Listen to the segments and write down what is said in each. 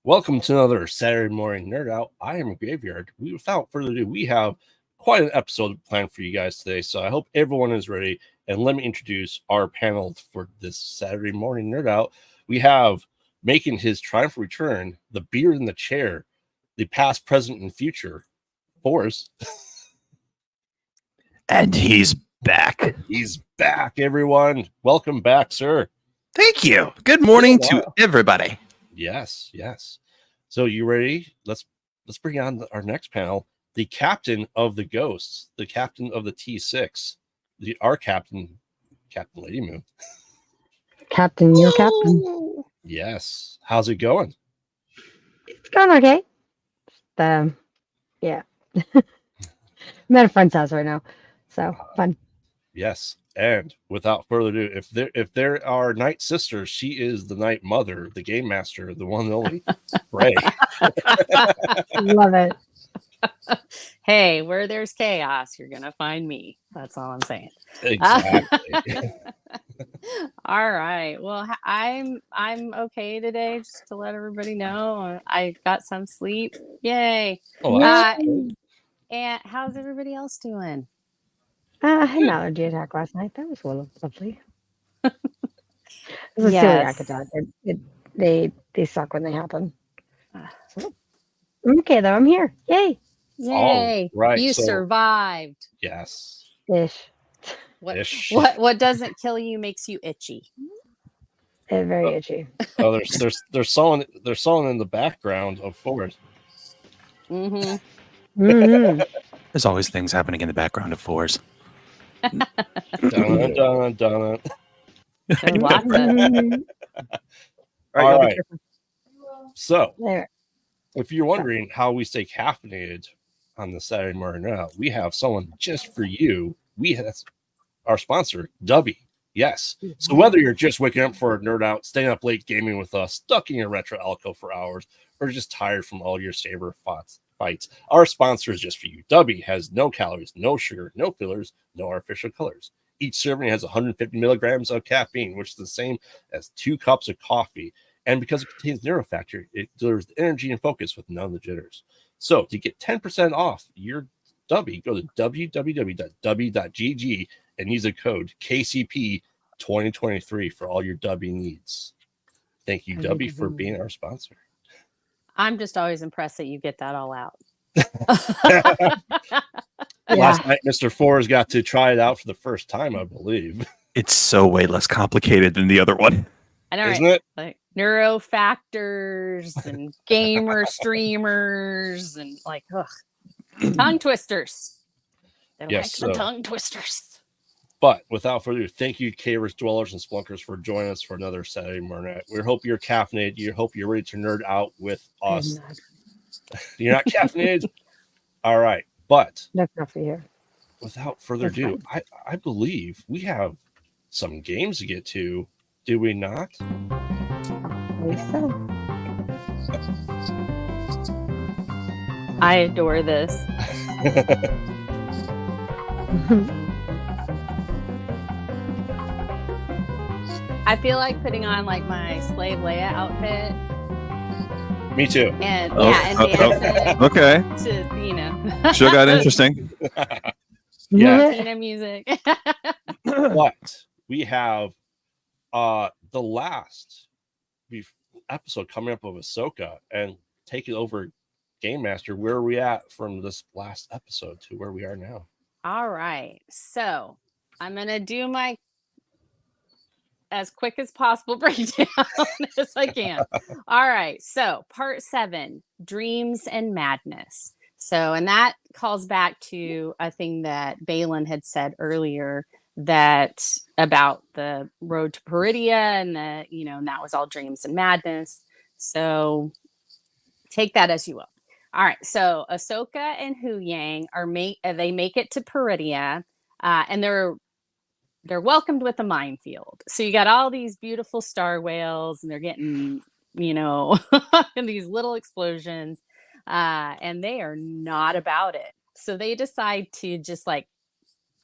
Welcome to another Saturday morning Nerd Out. I am Graveyard. Without further ado, we have quite an episode planned for you guys today, so I hope everyone is ready. And let me introduce our panel for this Saturday morning Nerd Out. We have, making his triumphant return, the beard in the chair, the past, present, and future, Fourzze. And he's back. He's back, everyone. Welcome back, sir. Thank you. Good morning to everybody. Yes. So you ready? Let's bring on our next panel. The captain of the Ghosts, the captain of the T6, our captain, Captain Lady Moon. Captain, your captain. Yes. How's it going? It's going okay. Yeah. I'm at a friend's house right now, so fun. Yes. And without further ado, if there are Night Sisters, she is the Night Mother, the Game Master, the one and only Fray. Love it. Hey, where there's chaos, you're gonna find me. That's all I'm saying. Exactly. All right. Well, I'm okay today. Just to let everybody know, I got some sleep. Yay! Oh, and how's everybody else doing? I had an allergy attack last night. That was lovely. It was a celiac attack. They suck when they happen. So, I'm okay though. I'm here. Yay! Yay! Right. You survived. Yes. Ish. What doesn't kill you makes you itchy. It's very itchy. Oh, there's someone in the background of Fourzze. Mm-hmm. Mm-hmm. There's always things happening in the background of Fourzze. Dun. There's lots of. All right. So, There. if you're wondering how we stay caffeinated on the Saturday morning now, we have someone just for you. We have our sponsor, Dubby. Yes. So whether you're just waking up for a nerd out, staying up late gaming with us, stuck in your retro alcove for hours, or just tired from all your Saber fights, our sponsor is just for you. Dubby has no calories, no sugar, no fillers, no artificial colors. Each serving has 150 milligrams of caffeine, which is the same as 2 cups of coffee. And because it contains neurofactor, it delivers the energy and focus with none of the jitters. So to get 10% off your Dubby, go to www.dubby.gg and use the code KCP2023 for all your Dubby needs. Thank you, Dubby, for being our sponsor. I'm just always impressed that you get that all out. Last night, Mr. Fourzze got to try it out for the first time, I believe. It's so way less complicated than the other one. I know, Isn't right? it? Like neurofactors and gamer streamers and like tongue twisters. They don't Yes, like the tongue twisters. But without further ado, thank you, Cavers, Dwellers, and Splunkers for joining us for another Saturday morning night. We hope you're caffeinated. We hope you're ready to nerd out with us. You're not caffeinated? All right. But That's enough for you. Without further ado, I believe we have some games to get to. Do we not? I believe so. I adore this. I feel like putting on like my slave Leia outfit. Me too. And dancing Okay. to Sure got interesting. Yeah. Tina music. But we have the last episode coming up of Ahsoka and taking over Game Master. Where are we at from this last episode to where we are now? All right. So I'm gonna do my as quick as possible breakdown as I can. All right. So part 7, Dreams and Madness. So, and that calls back to a thing that Balin had said earlier that about the road to Peridia and that, and that was all dreams and madness. So take that as you will. All right. So Ahsoka and Huyang they make it to Peridia, and they're welcomed with a minefield. So you got all these beautiful star whales and they're getting, in these little explosions, and they are not about it. So they decide to just like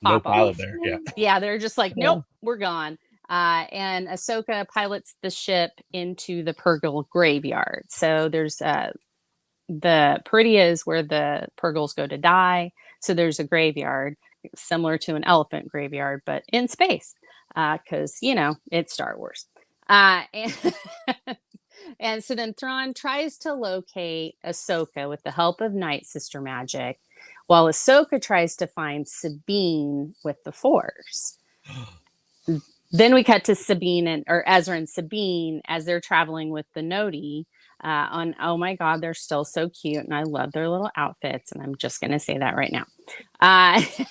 No pop pilot off. there. Yeah. Yeah, they're just like, nope, we're gone. And Ahsoka pilots the ship into the Purgle graveyard. So there's the Peridia is where the Purgles go to die. So there's a graveyard similar to an elephant graveyard, but in space, because it's Star Wars. And, and so then Thrawn tries to locate Ahsoka with the help of Night Sister magic, while Ahsoka tries to find Sabine with the Force. Then we cut to Ezra and Sabine as they're traveling with the Noti. Oh my God, they're still so cute, and I love their little outfits, and I'm just gonna say that right now.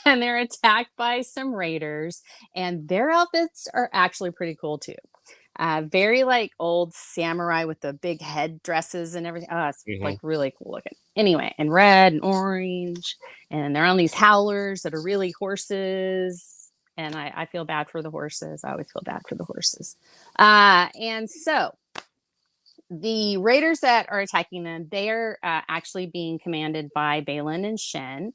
And they're attacked by some raiders, and their outfits are actually pretty cool too. Very like old samurai with the big head dresses and everything. Oh, it's like really cool looking. Anyway, and red and orange, and they're on these howlers that are really horses. And I feel bad for the horses. I always feel bad for the horses. And so the raiders that are attacking them, they are actually being commanded by Baylan and Shen.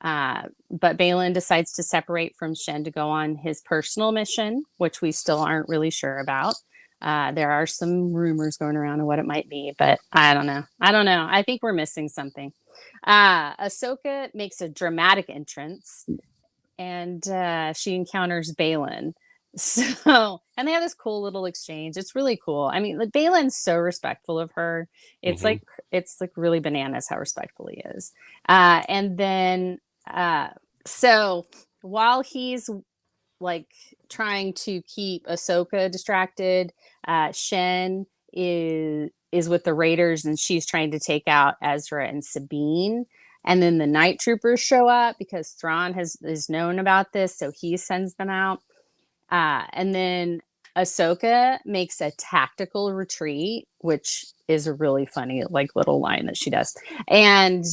But Baylan decides to separate from Shen to go on his personal mission, which we still aren't really sure about. There are some rumors going around of what it might be, but I don't know. I think we're missing something. Ahsoka makes a dramatic entrance, and she encounters Baylan. So, and they have this cool little exchange. It's really cool. I mean, like, Baylan's so respectful of her. It's like really bananas how respectful he is. And then, so while he's like trying to keep Ahsoka distracted, Shen is with the raiders, and she's trying to take out Ezra and Sabine. And then the night troopers show up because Thrawn is known about this, so he sends them out. And then Ahsoka makes a tactical retreat, which is a really funny like little line that she does. And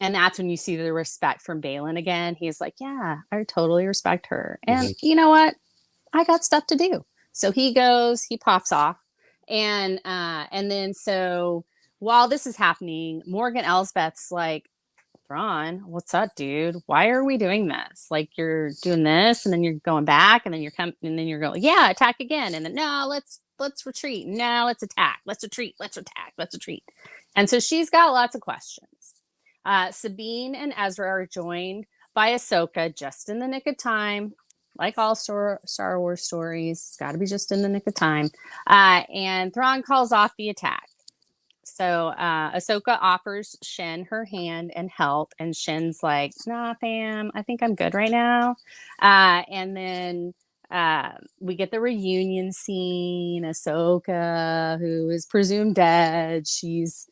that's when you see the respect from Baylan again. He's like, yeah, I totally respect her. And you know what? I got stuff to do. So he pops off. And then so while this is happening, Morgan Elsbeth's like, Thrawn, what's up, dude? Why are we doing this? Like, you're doing this, and then you're going back, and then you're coming, and then you're going, yeah, attack again, and then no, let's retreat. No, let's attack. Let's retreat. Let's attack. Let's retreat. And so she's got lots of questions. Sabine and Ezra are joined by Ahsoka just in the nick of time. Like all Star Wars stories, it's got to be just in the nick of time. And Thrawn calls off the attack. So Ahsoka offers Shen her hand and help, and Shen's like, nah, fam, I think I'm good right now. And then we get the reunion scene. Ahsoka, who is presumed dead, she's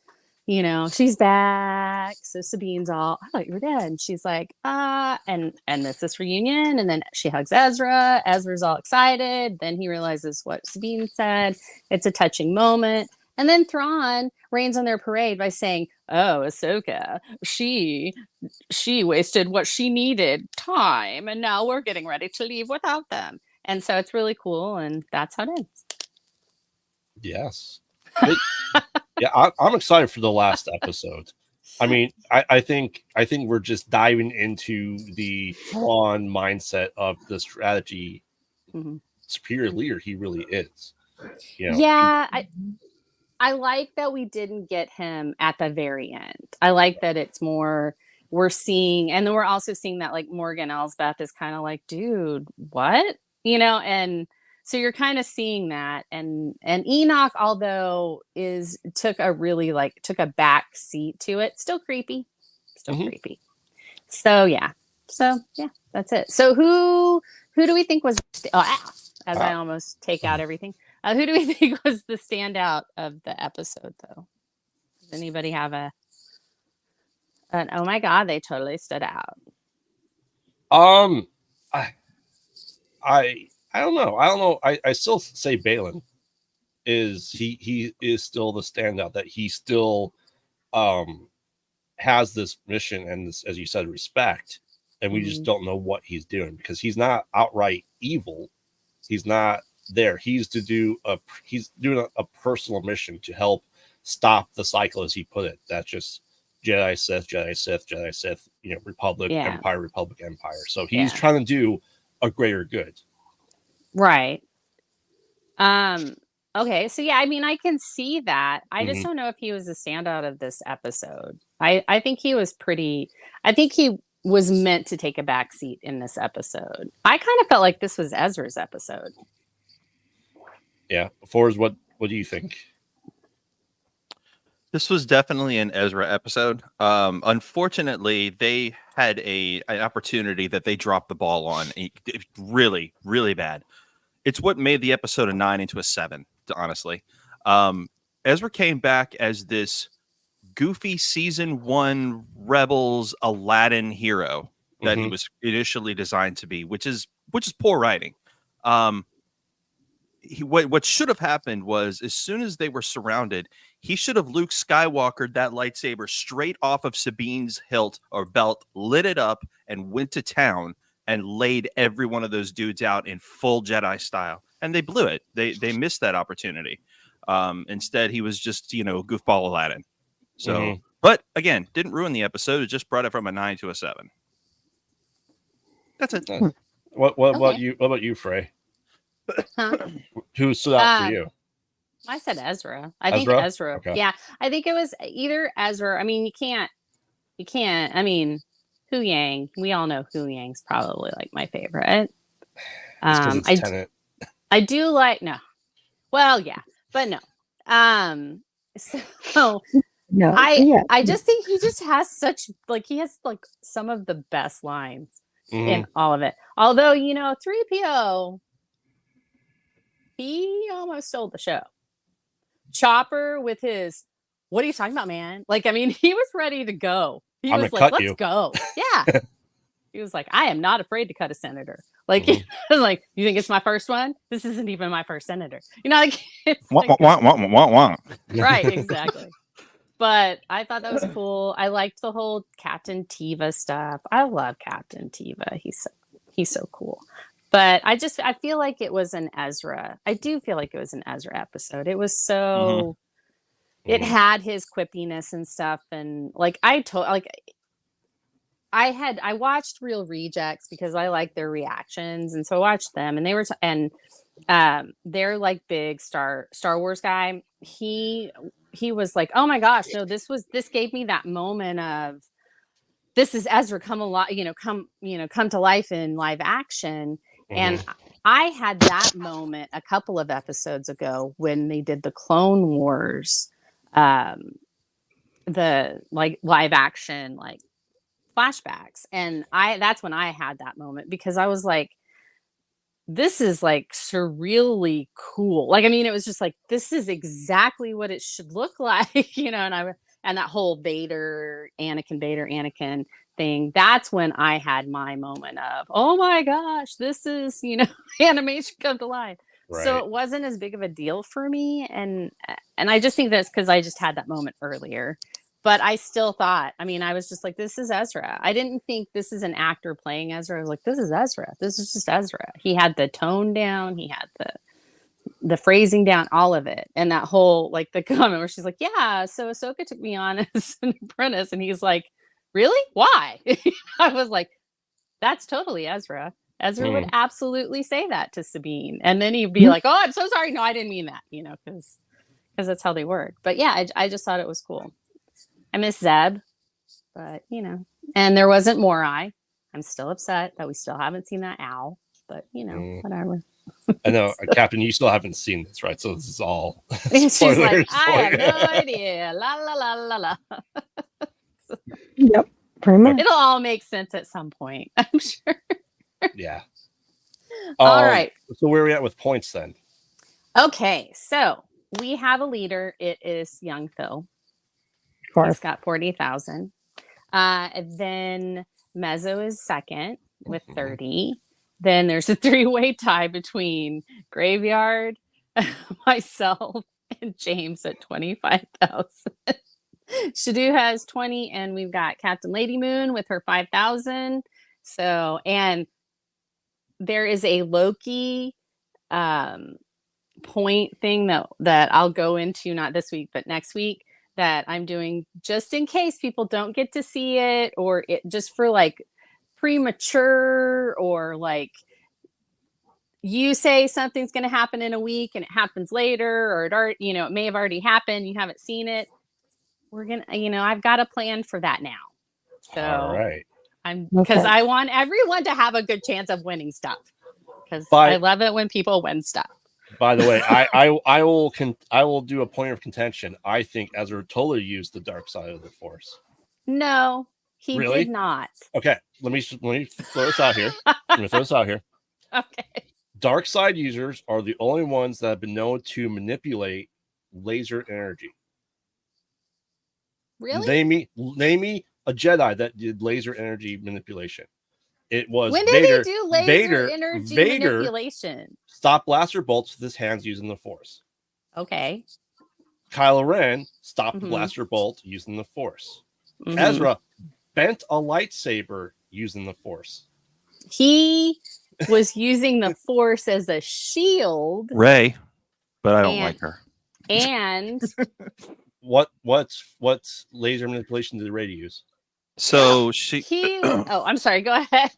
back. So Sabine's all, I thought you were dead. And she's like, and it's this reunion. And then she hugs Ezra. Ezra's all excited. Then he realizes what Sabine said. It's a touching moment. And then Thrawn rains on their parade by saying, oh, Ahsoka, she wasted what she needed, time, and now we're getting ready to leave without them. And so it's really cool, and that's how it ends. Yes. Yeah, I'm excited for the last episode. I mean, I think we're just diving into the Thrawn mindset of the strategy superior leader he really is. Yeah, I like that we didn't get him at the very end. I like that it's more we're seeing, and then we're also seeing that like Morgan Elsbeth is kind of like, dude, what? And so you're kind of seeing that. And Enoch, although took a back seat to it, still creepy. Creepy. So yeah, that's it. So who do we think was I almost take out everything. Who do we think was the standout of the episode, though? Does anybody have an oh my God, they totally stood out? I don't know. I still say Baylan is he is still the standout, that he still has this mission and this, as you said, respect, and we just don't know what he's doing, because he's not outright evil. He's not there. He's doing a personal mission to help stop the cycle, as he put it. That's just Jedi Sith, Jedi Sith, Jedi Sith, Republic, Empire, Republic, Empire. So he's trying to do a greater good. Right. Okay, so yeah, I mean, I can see that. I just Mhm. don't know if he was a standout of this episode. I think he was pretty. I think he was meant to take a back seat in this episode. I kind of felt like this was Ezra's episode. Yeah. Fourzze, what do you think? This was definitely an Ezra episode. Unfortunately, they had an opportunity that they dropped the ball on. Really, really bad. It's what made the episode a 9 into a 7, honestly. Ezra came back as this goofy season 1 Rebels Aladdin hero that he Mhm. was initially designed to be, which is poor writing. What should have happened was, as soon as they were surrounded, he should have Luke Skywalkered that lightsaber straight off of Sabine's hilt or belt, lit it up, and went to town and laid every one of those dudes out in full Jedi style. And they blew it. They missed that opportunity. Instead, he was just, goofball Aladdin. So, Mhm. but again, didn't ruin the episode. It just brought it from a 9 to a 7. That's it. What Okay. about you, Fray? Huh? Who stood out for Um, you? I said Ezra. I think Ezra? Ezra. Okay. Yeah, I think it was either Ezra. I mean, you can't. I mean, Hu Yang. We all know Hu Yang's probably like my favorite. Just because it's I Tenet. I do like no. Well, yeah, but no. So No, yeah, I just think he just has such like he has like some of the best lines Mhm. in all of it. Although 3PO, he almost stole the show. Chopper with his, what are you talking about, man? Like, I mean, he was ready to go. He I'm was gonna like, cut let's you. go. Yeah. He was like, I am not afraid to cut a senator. Like, Mhm. I was like, you think it's my first one? This isn't even my first senator. Like, it's Wah, like, wah, wah, wah, wah. right, exactly. But I thought that was cool. I liked the whole Captain Tiva stuff. I love Captain Tiva. He's so cool. But I feel like it was an Ezra. I do feel like it was an Ezra episode. It was so it Mhm. had his quippiness and stuff, and like I watched Real Rejects because I like their reactions, and so I watched them, and they were they're like big Star Wars guy. He was like, oh my gosh, no, this gave me that moment of this is Ezra come alive, come to life in live action. And I had that moment a couple of episodes ago when they did the Clone Wars, the like live action like flashbacks, and that's when I had that moment because I was like, this is like surreally cool. Like, I mean, it was just like, this is exactly what it should look like, and that whole Vader, Anakin thing. That's when I had my moment of, oh my gosh, this is, animation come to life. Right. So it wasn't as big of a deal for me. And I just think that's because I just had that moment earlier. But I still thought, I mean, I was just like, this is Ezra. I didn't think this is an actor playing Ezra. I was like, this is Ezra. This is just Ezra. He had the tone down. He had the phrasing down, all of it. And that whole, like the comment where she's like, yeah, so Ahsoka took me on as an apprentice. And he's like, really? Why? I was like, that's totally Ezra. Ezra would absolutely say that to Sabine. And then he'd be like, oh, I'm so sorry. No, I didn't mean that, because that's how they work. But yeah, I just thought it was cool. I miss Zeb, but and there wasn't Morai. I'm still upset that we still haven't seen that owl, but whatever. I know, Captain, you still haven't seen this, right? So this is all She's like, spoilers I for have you. no idea. La la la la la. yep, pretty much. It'll all make sense at some point, I'm sure. Yeah. All right. So where are we at with points then? Okay, so we have a leader. It is young Phil. He's got 40,000. Then Mezzo is second with 30. Then there's a 3-way tie between Graveyard, myself, and James at 25,000. Shadu has 20, and we've got Captain Lady Moon with her 5,000. So, and there is a Loki point thing that I'll go into not this week, but next week, that I'm doing just in case people don't get to see it, or it just for like premature, or like, you say something's going to happen in a week and it happens later, or it may have already happened. You haven't seen it. We're going to, I've got a plan for that now. So All right. because I want everyone to have a good chance of winning stuff. Because I love it when people win stuff. By the way, I will do a point of contention. I think Ezra totally used the dark side of the Force. No, he Really? did not. Okay, let me throw this out here. Okay. Dark side users are the only ones that have been known to manipulate laser energy. Really? Name me a Jedi that did laser energy manipulation. It was when Vader. Did he do laser energy manipulation? Stop blaster bolts with his hands using the Force. Okay. Kylo Ren stopped the blaster bolt using the Force. Ezra bent a lightsaber using the Force. He was using the Force as a shield. Ray, but I don't like her. And what's laser manipulation did Ray use? So I'm sorry, go ahead.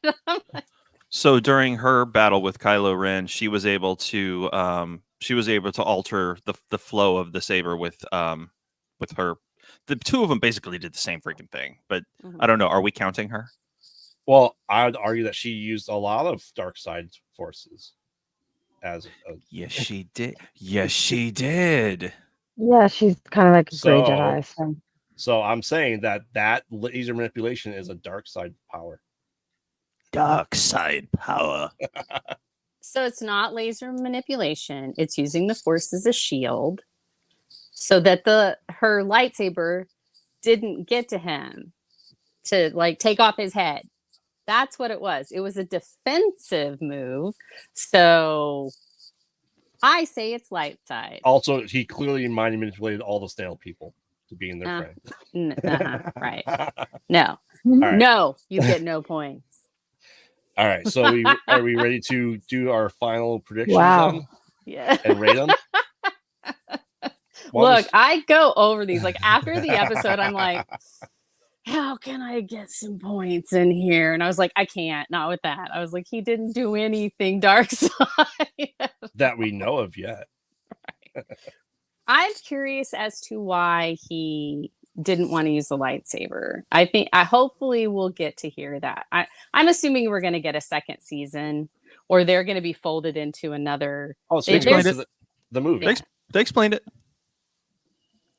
So during her battle with Kylo Ren, she was able to alter the flow of the saber with her. The two of them basically did the same freaking thing, but I don't know. Are we counting her? Well, I would argue that she used a lot of dark side forces. Yes, she did. Yes, she did. Yeah, she's kind of like a gray Jedi. So I'm saying that laser manipulation is a dark side power. Dark side power. So it's not laser manipulation. It's using the Force as a shield so that her lightsaber didn't get to him to take off his head. That's what it was. It was a defensive move. So I say it's light side. Also, he clearly mind manipulated all the stale people to be in their friend. Right. No. Right. No, you get no points. All right. So are we ready to do our final predictions? Wow. Yeah. And rate them? Look, I go over these. After the episode, I'm like, how can I get some points in here? And I was like, I can't. Not with that. I was like, he didn't do anything dark side. That we know of yet. Right. I'm curious as to why he didn't want to use the lightsaber. I hopefully we'll get to hear that. I'm assuming we're going to get a second season, or they're going to be folded into another. Oh, so they explained the movie. Yeah. They explained it.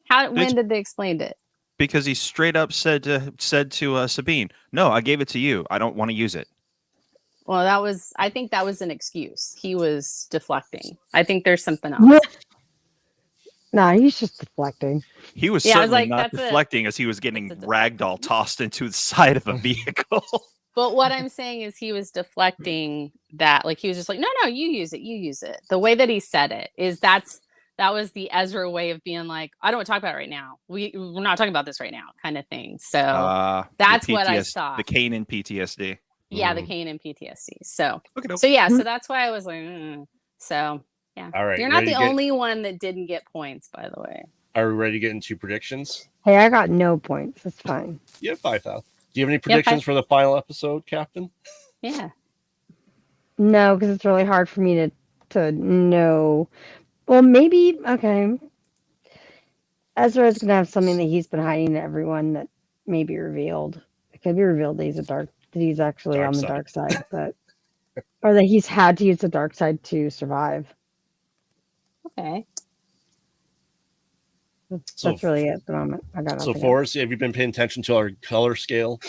When did they explain it? Because he straight up said to Sabine, "No, I gave it to you. I don't want to use it." Well, I think that was an excuse. He was deflecting. I think there's something else. No, he's just deflecting. He was certainly not deflecting as he was getting ragdoll tossed into the side of a vehicle. But what I'm saying is he was deflecting that. He was just like, no, you use it. You use it. The way that he said it is that was the Ezra way of being like, I don't want to talk about it right now. We're not talking about this right now kind of thing. So that's what I saw. The Kanan PTSD. Yeah, the Kanan PTSD. So that's why I was like, So yeah. All right. You're not the only one that didn't get points, by the way. Are we ready to get into predictions? Hey, I got no points. That's fine. You have 5,000. Do you have any predictions for the final episode, Captain? Yeah. No, because it's really hard for me to know. Well, maybe, okay. Ezra's going to have something that he's been hiding to everyone that may be revealed. It could be revealed that he's actually on the dark side, or that he's had to use the dark side to survive. Okay. That's really it at the moment. I got nothing. So, Fourzze, have you been paying attention to our color scale?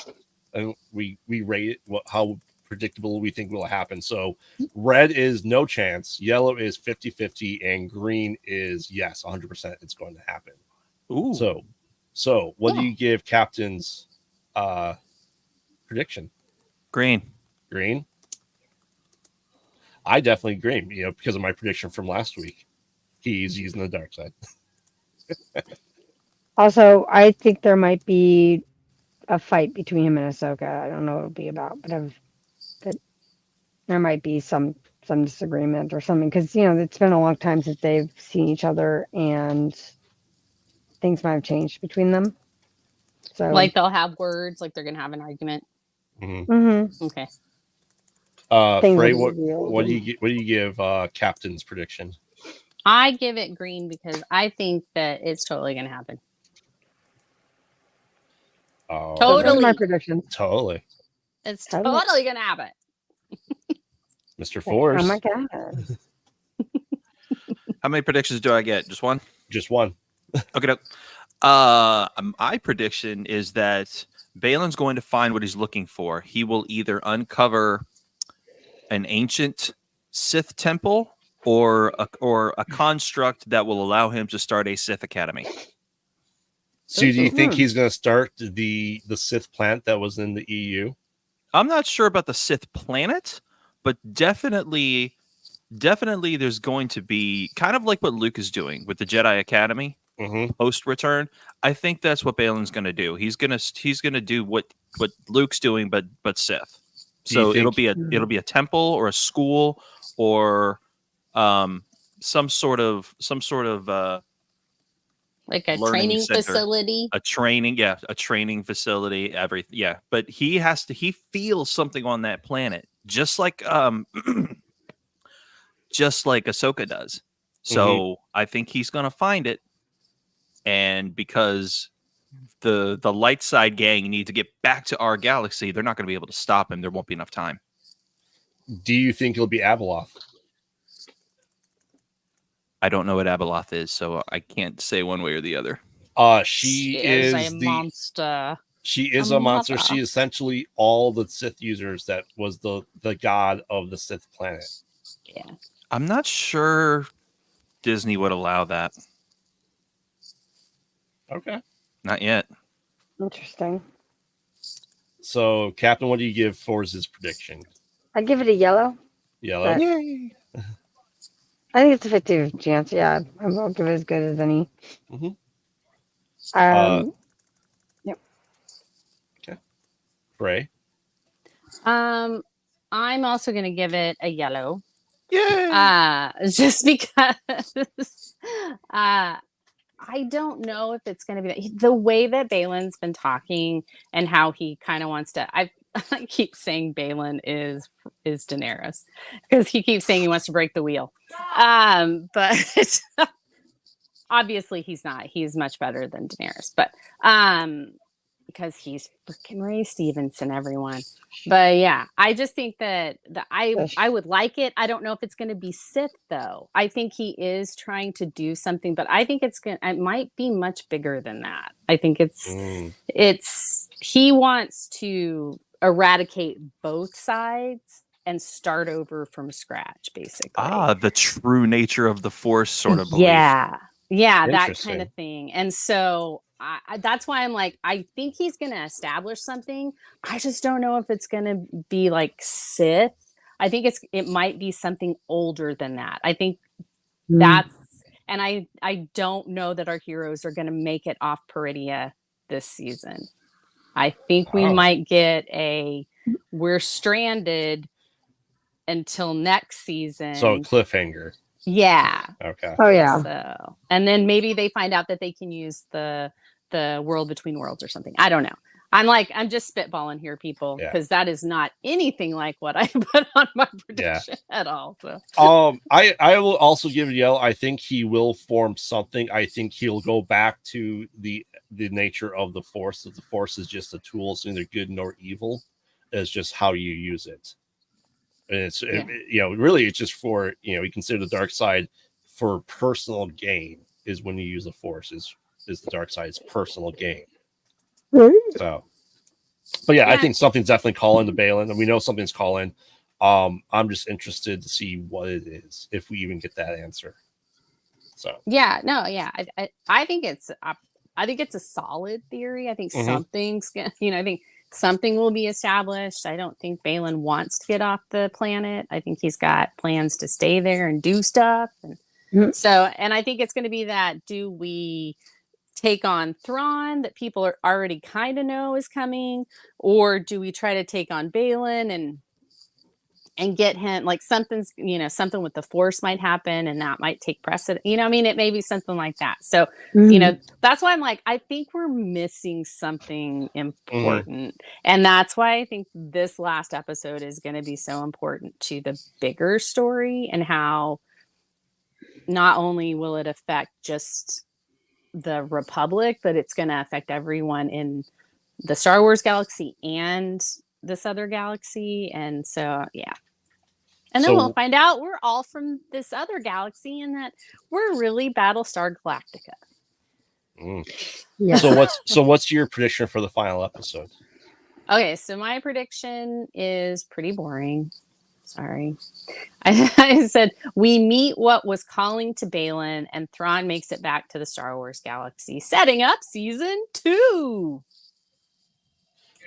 And we rate it, how predictable we think will happen. So, red is no chance, yellow is 50-50, and green is yes, 100% it's going to happen. Ooh. So what do you give Captain's prediction? Green. I definitely green, because of my prediction from last week. He's using the dark side. Also, I think there might be a fight between him and Ahsoka. I don't know what it'll be about, but there might be some disagreement or something, because it's been a long time since they've seen each other, and things might have changed between them. So they'll have words, they're gonna have an argument. Mm-hmm. Okay. Things Fray, will what be revealed. what do you give Captain's prediction? I give it green because I think that it's totally going to happen. Oh, Those are my Totally. predictions. totally, It's Totally. totally going to happen. Mr. Force. Oh my god. How many predictions do I get? Just one? Just one. Okay. My prediction is that Balin's going to find what he's looking for. He will either uncover an ancient Sith temple or a construct that will allow him to start a Sith academy. So do you think Mhm. he's going to start the Sith plant that was in the EU? I'm not sure about the Sith planet, but definitely there's going to be kind of like what Luke is doing with the Jedi Academy Mm-hmm. post return. I think that's what Balin's going to do. He's going to do what Luke's doing, but Sith. Do you So it'll think- be a temple or a school or some sort of Like a learning training center. facility. a training facility, everything. Yeah, but he feels something on that planet, just like just like Ahsoka does. So I think he's gonna find it, and because the light side gang need to get back to our galaxy, they're not going to be able to stop him. There won't be enough time. Do you think it'll be Abeloth? I don't know what Abeloth is, so I can't say one way or the other. She is is a the monster. she is A a monster. mother. She is essentially all the Sith users that was the god of the Sith planet. Yeah. I'm not sure Disney would allow that. Okay. Not yet. Interesting. So, Captain, what do you give Force's prediction? I give it a yellow. Yellow. But- Yay! I think it's a 50 chance. Yeah, I won't give it as good as any. Mhm. Fray. I'm also going to give it a yellow. Yay! Just because I don't know if it's going to be the way that Balin's been talking and how he kind of wants to. I keep saying Balin is Daenerys because he keeps saying he wants to break the wheel. But obviously he's not. He's much better than Daenerys, but because he's freaking Ray Stevenson, everyone. But yeah, I just think that I would like it. I don't know if it's going to be Sith though. I think he is trying to do something, but I think it might be much bigger than that. I think it's he wants to eradicate both sides and start over from scratch, basically. The true nature of the Force sort of belief. Yeah, that kind Interesting. of thing. And so that's why I'm like, I think he's going to establish something. I just don't know if it's going to be like Sith. I think it might be something older than that. I think that's, and I don't know that our heroes are going to make it off Peridia this season. I think we might get we're stranded until next season. So cliffhanger. Yeah. Okay. Oh yeah. So, and then maybe they find out that they can use the world between worlds or something. I don't know. I'm just spitballing here, people, because that is not anything like what I put on my prediction at all. So, I will also give it yellow. I think he will form something. I think he'll go back to the nature of the Force. That the Force is just a tool. It's neither good nor evil. It's just how you use it. And it's really it's just for you consider the dark side for personal gain is when you use the Force is the dark side's personal gain. So, but I think something's definitely calling to Balin, and we know something's calling. I'm just interested to see what it is if we even get that answer. So I think it's a solid theory. I think something's I think something will be established. I don't think Balin wants to get off the planet. I think he's got plans to stay there and do stuff. And so, and I think it's going to be that, do we take on Thrawn that people are already kind of know is coming, or do we try to take on Balin and get him like something's, something with the Force might happen and that might take precedent. I mean, it may be something like that. So, that's why I'm like, I think we're missing something important. And that's why I think this last episode is going to be so important to the bigger story and how not only will it affect just the Republic, but it's going to affect everyone in the Star Wars galaxy and this other galaxy. And so, yeah. And then we'll find out we're all from this other galaxy and that we're really Battlestar Galactica. Yeah. So what's your prediction for the final episode? Okay, so my prediction is pretty boring. Sorry. I said we meet what was calling to Baylan and Thrawn makes it back to the Star Wars galaxy, setting up season 2.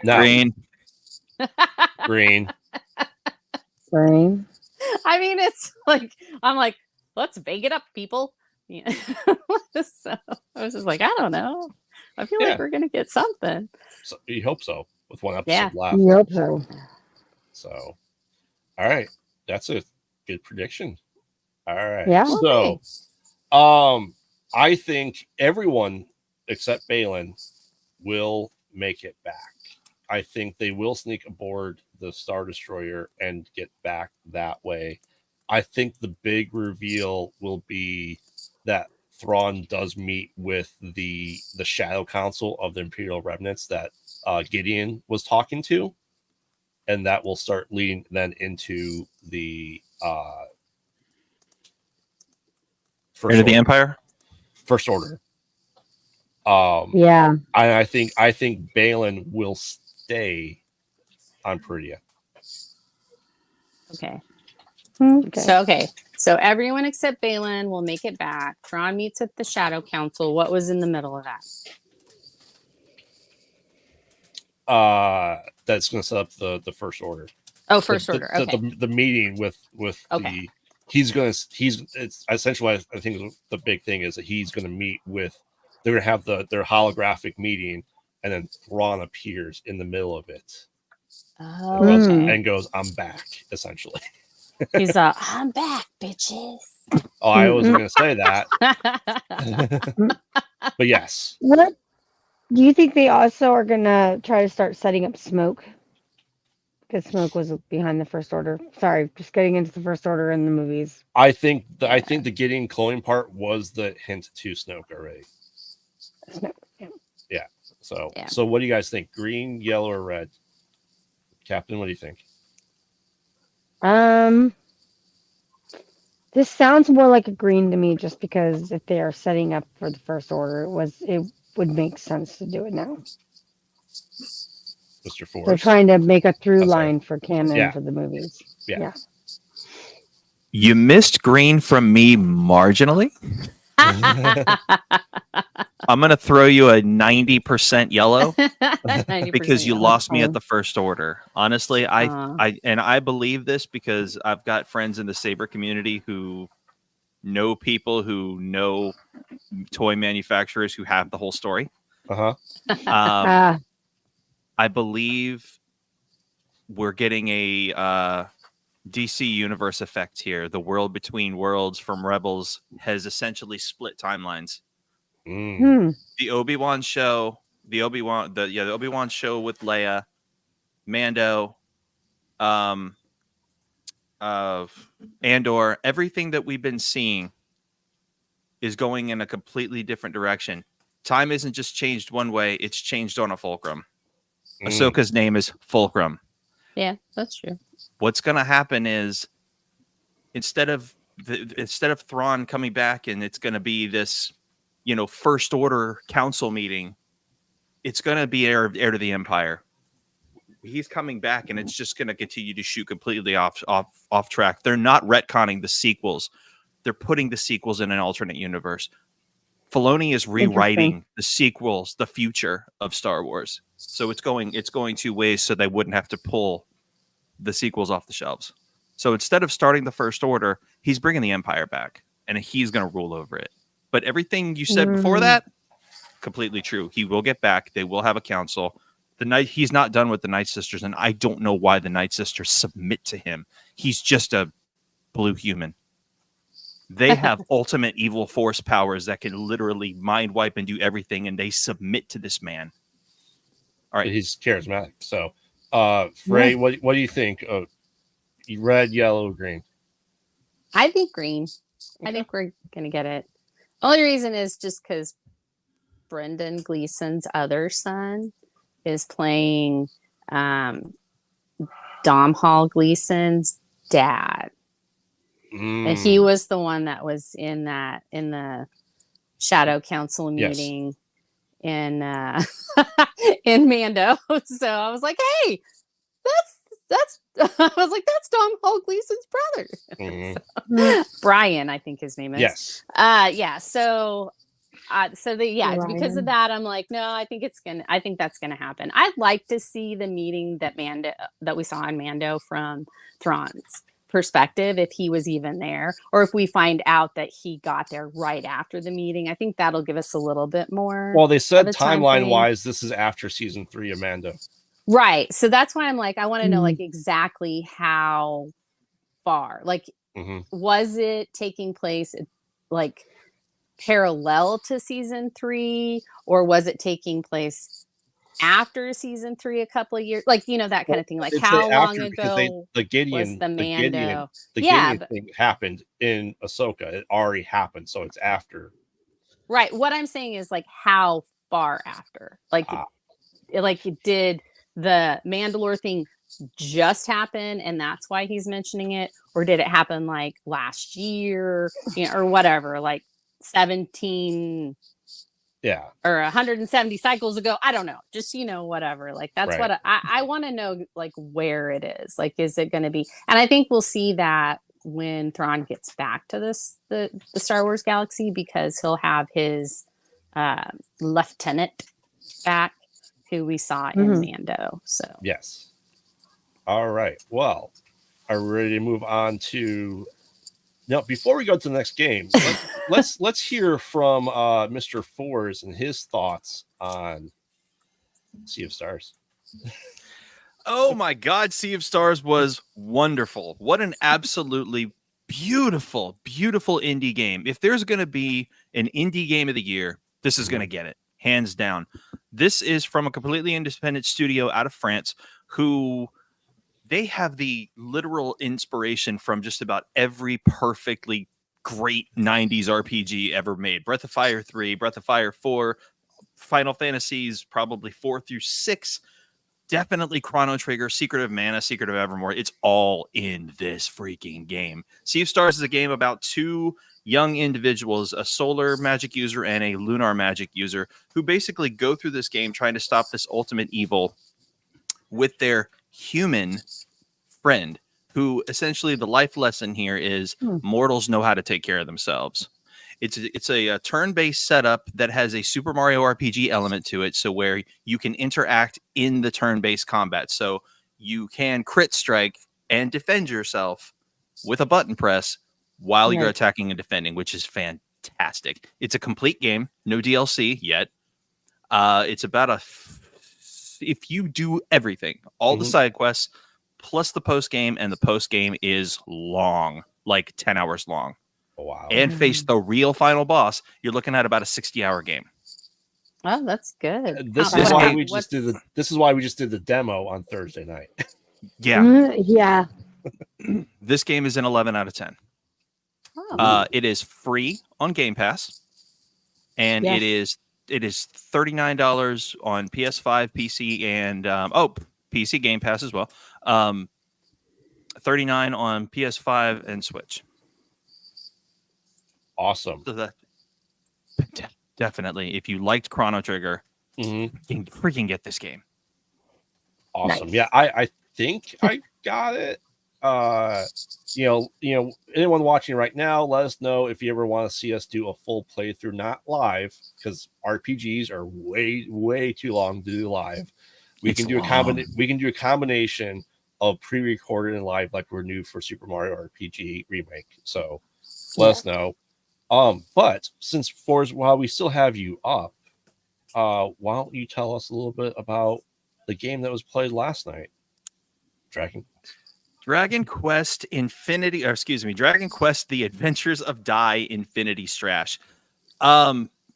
No. Green. I mean, it's like, I'm like, let's bake it up, people. Yeah. So I was just like, I don't know. I feel like we're going to get something. So you hope so with one episode left. You hope so. So, all right. That's a good prediction. All right. Yeah. So, I think everyone except Baylan will make it back. I think they will sneak aboard the Star Destroyer and get back that way. I think the big reveal will be that Thrawn does meet with the Shadow Council of the Imperial Remnants that Gideon was talking to, and that will start leading then into the the Empire. First Order. Yeah. I think Baylan will stay on Peridea. Okay. Okay. So everyone except Baylan will make it back. Thrawn meets with the Shadow Council. What was in the middle of that? That's going to set up the First Order. Oh, First Order. Okay. The meeting with Okay. it's essentially, I think the big thing is that he's going to meet with, they're going to have their holographic meeting, and then Thrawn appears in the middle of it. Oh, and goes, I'm back, essentially. He's I'm back, bitches. Oh, I wasn't going to say that. But yes. What do you think they also are going to try to start setting up Smoke? Because Smoke was behind the First Order. Sorry, just getting into the First Order in the movies. I think the Gideon cloning part was the hint to Snoke already. Snoke, yeah. So what do you guys think? Green, yellow, or red? Captain, what do you think? This sounds more like a green to me, just because if they are setting up for the First Order, it would make sense to do it now. Mr. Force. They're trying to make a through line for canon for the movies. Yeah. You missed green from me marginally. I'm going to throw you a 90% yellow 90% because you yellow. lost me at the First Order. Honestly, I believe this because I've got friends in the Saber community who know people who know toy manufacturers who have the whole story. I believe we're getting a DC Universe effect here. The world between worlds from Rebels has essentially split timelines. The Obi-Wan show, the Obi-Wan show with Leia, Mando, Andor, everything that we've been seeing is going in a completely different direction. Time isn't just changed one way, it's changed on a fulcrum. Ahsoka's name is Fulcrum. Yeah, that's true. What's going to happen is instead of Thrawn coming back and it's going to be this, First Order council meeting, it's going to be heir to the Empire. He's coming back and it's just going to continue to shoot completely off track. They're not retconning the sequels. They're putting the sequels in an alternate universe. Filoni is rewriting the sequels, the future of Star Wars. So it's going 2 ways so they wouldn't have to pull the sequels off the shelves. So instead of starting the First Order, he's bringing the Empire back and he's going to rule over it. But everything you said before that, completely true. He will get back. They will have a council. He's not done with the Night Sisters, and I don't know why the Night Sisters submit to him. He's just a blue human. They have ultimate evil force powers that can literally mind wipe and do everything, and they submit to this man. All right. He's charismatic. So, Fray, what do you think of red, yellow, green? I think green. Okay. I think we're gonna get it. Only reason is just because Brendan Gleeson's other son is playing Dom Hall Gleeson's dad. And he was the one that was in the Shadow Council meeting in in Mando. So I was like, hey, that's I was like, that's Dom Hall Gleeson's brother. So, Brian, I think his name is. Yes. Yeah. So Ryan. because of that, I'm like, no, I think that's gonna happen. I'd like to see the meeting that we saw in Mando from Thrawn's perspective, if he was even there, or if we find out that he got there right after the meeting. I think that'll give us a little bit more. Well, they said of a time timeline frame. wise, this is after season 3 of Mando. Right. So that's why I'm like, I want to know like exactly how far. Like, was it taking place like parallel to season 3, or was it taking place after season 3 a couple of years, like, that kind of thing, like how long ago the Gideon was the Mando? Gideon thing happened in Ahsoka. It already happened, so it's after. Right. What I'm saying is like how far after, like did the Mandalore thing just happen and that's why he's mentioning it, or did it happen like last year, or whatever, like 17 or 170 cycles ago? I don't know, just whatever, like that's what I want to know, like where it is, like is it going to be, and I think we'll see that when Thrawn gets back to the Star Wars galaxy, because he'll have his lieutenant back who we saw in Mando. So yes. All right, well, are we ready to move on to now? Before we go to the next game, let's hear from Mr. Fourzze and his thoughts on Sea of Stars. Oh my God, Sea of Stars was wonderful. What an absolutely beautiful, beautiful indie game. If there's going to be an indie game of the year, this is going to get it, hands down. This is from a completely independent studio out of France, who they have the literal inspiration from just about every perfectly great 90s RPG ever made. Breath of Fire 3, Breath of Fire 4, Final Fantasies, probably 4 through 6. Definitely Chrono Trigger, Secret of Mana, Secret of Evermore. It's all in this freaking game. Sea of Stars is a game about two young individuals, a solar magic user and a lunar magic user, who basically go through this game trying to stop this ultimate evil with their human friend, who essentially the life lesson here is mortals know how to take care of themselves. It's a turn-based setup that has a Super Mario RPG element to it, so where you can interact in the turn-based combat. So you can crit strike and defend yourself with a button press while you're attacking and defending, which is fantastic. It's a complete game, no DLC yet. It's about if you do everything, all the side quests, plus the post-game, and the post-game is long, like 10 hours long. Oh, wow. And face the real final boss, you're looking at about a 60-hour game. Oh, that's good. This is why we just did the demo on Thursday night. Yeah. This game is an 11 out of 10. Oh. It is free on Game Pass, and it is $39 on PS5, PC, and PC Game Pass as well. $39 on PS5 and Switch. Awesome. So that definitely, if you liked Chrono Trigger, you can freaking get this game. Awesome. Nice. Yeah, I think I got it. Anyone watching right now, let us know if you ever want to see us do a full playthrough, not live, because RPGs are way too long to do live. We can do a combination of pre-recorded and live, like we're new for Super Mario RPG remake. So let us know. But since Fourzze, while we still have you up, why don't you tell us a little bit about the game that was played last night, Dragon Quest Infinity, or excuse me, Dragon Quest: The Adventures of Dai Infinity Strash.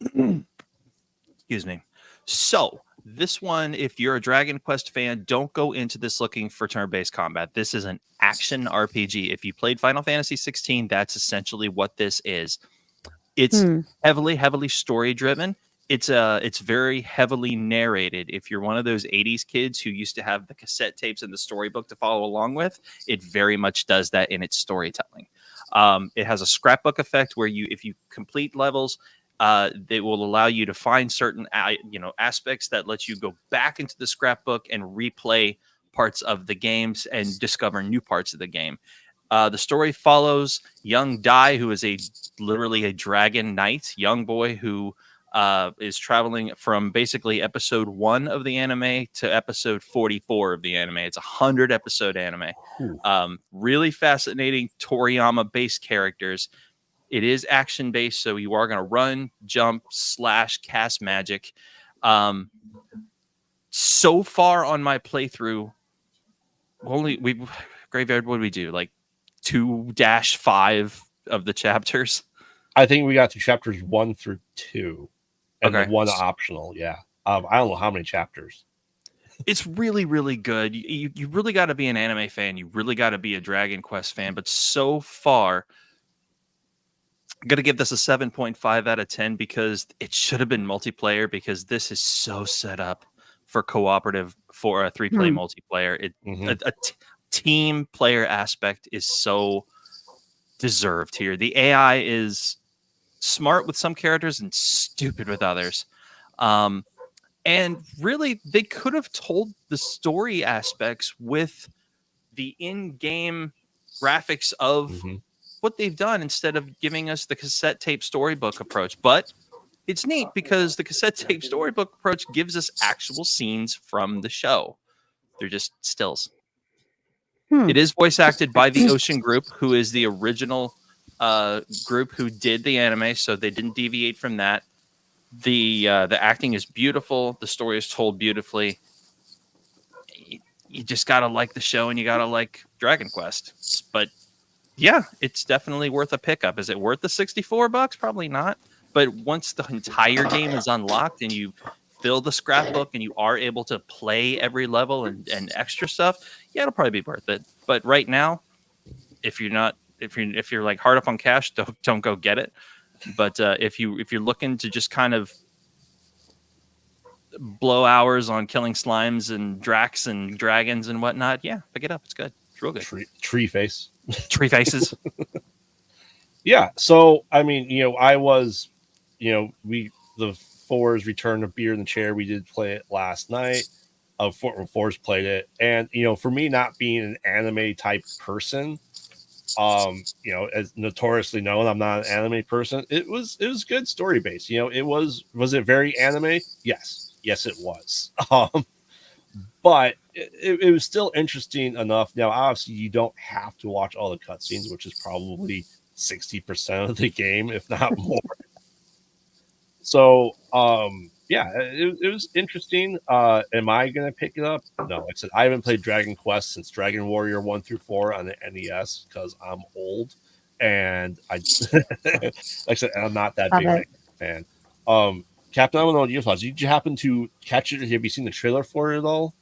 Excuse me. So this one, if you're a Dragon Quest fan, don't go into this looking for turn-based combat. This is an action RPG. If you played Final Fantasy 16, that's essentially what this is. It's heavily story-driven. It's very heavily narrated. If you're one of those 80s kids who used to have the cassette tapes and the storybook to follow along with, it very much does that in its storytelling. It has a scrapbook effect where if you complete levels, they will allow you to find certain aspects that let you go back into the scrapbook and replay parts of the games and discover new parts of the game. The story follows young Dai, who is literally a dragon knight, young boy who is traveling from basically episode 1 of the anime to episode 44 of the anime. It's a 100-episode anime. Really fascinating Toriyama-based characters. It is action-based, so you are going to run, jump, slash, cast magic. So far on my playthrough, Graveyard, what did we do? Like 2-5 of the chapters? I think we got to chapters 1 through 2. And Okay. then 1 optional, yeah. I don't know how many chapters. It's really, really good. You really got to be an anime fan. You really got to be a Dragon Quest fan. But so far, I'm going to give this a 7.5 out of 10 because it should have been multiplayer, because this is so set up for cooperative, for a 3-play multiplayer. A team player aspect is so deserved here. The AI is smart with some characters and stupid with others. And really, they could have told the story aspects with the in-game graphics of what they've done instead of giving us the cassette tape storybook approach. But it's neat because the cassette tape storybook approach gives us actual scenes from the show. They're just stills. It is voice acted by the Ocean Group, who is the original group who did the anime, so they didn't deviate from that. The acting is beautiful. The story is told beautifully. You just gotta like the show, and you gotta like Dragon Quest. But yeah, it's definitely worth a pickup. Is it worth the $64? Probably not. But once the entire game is unlocked and you fill the scrapbook and you are able to play every level and extra stuff, yeah, it'll probably be worth it. But right now, if you're like hard up on cash, don't go get it. But if you're looking to just kind of blow hours on killing slimes and Drax and dragons and whatnot, yeah, pick it up. It's good. It's real good. Tree face. Tree faces. Yeah. So I mean, I was, the Fours Return of Beer in the Chair. We did play it last night. Fours played it, and for me, not being an anime type person, as notoriously known, I'm not an anime person. It was good story based. Was it very anime? Yes, it was. But it was still interesting enough. Now, obviously, you don't have to watch all the cutscenes, which is probably 60% of the game, if not more. So, yeah, it was interesting. Am I going to pick it up? No. Like I said, I haven't played Dragon Quest since Dragon Warrior 1 through 4 on the NES because I'm old. And like I said, I'm not that big a fan. Captain, I don't know what your thoughts. Did you happen to catch it? Have you seen the trailer for it at all?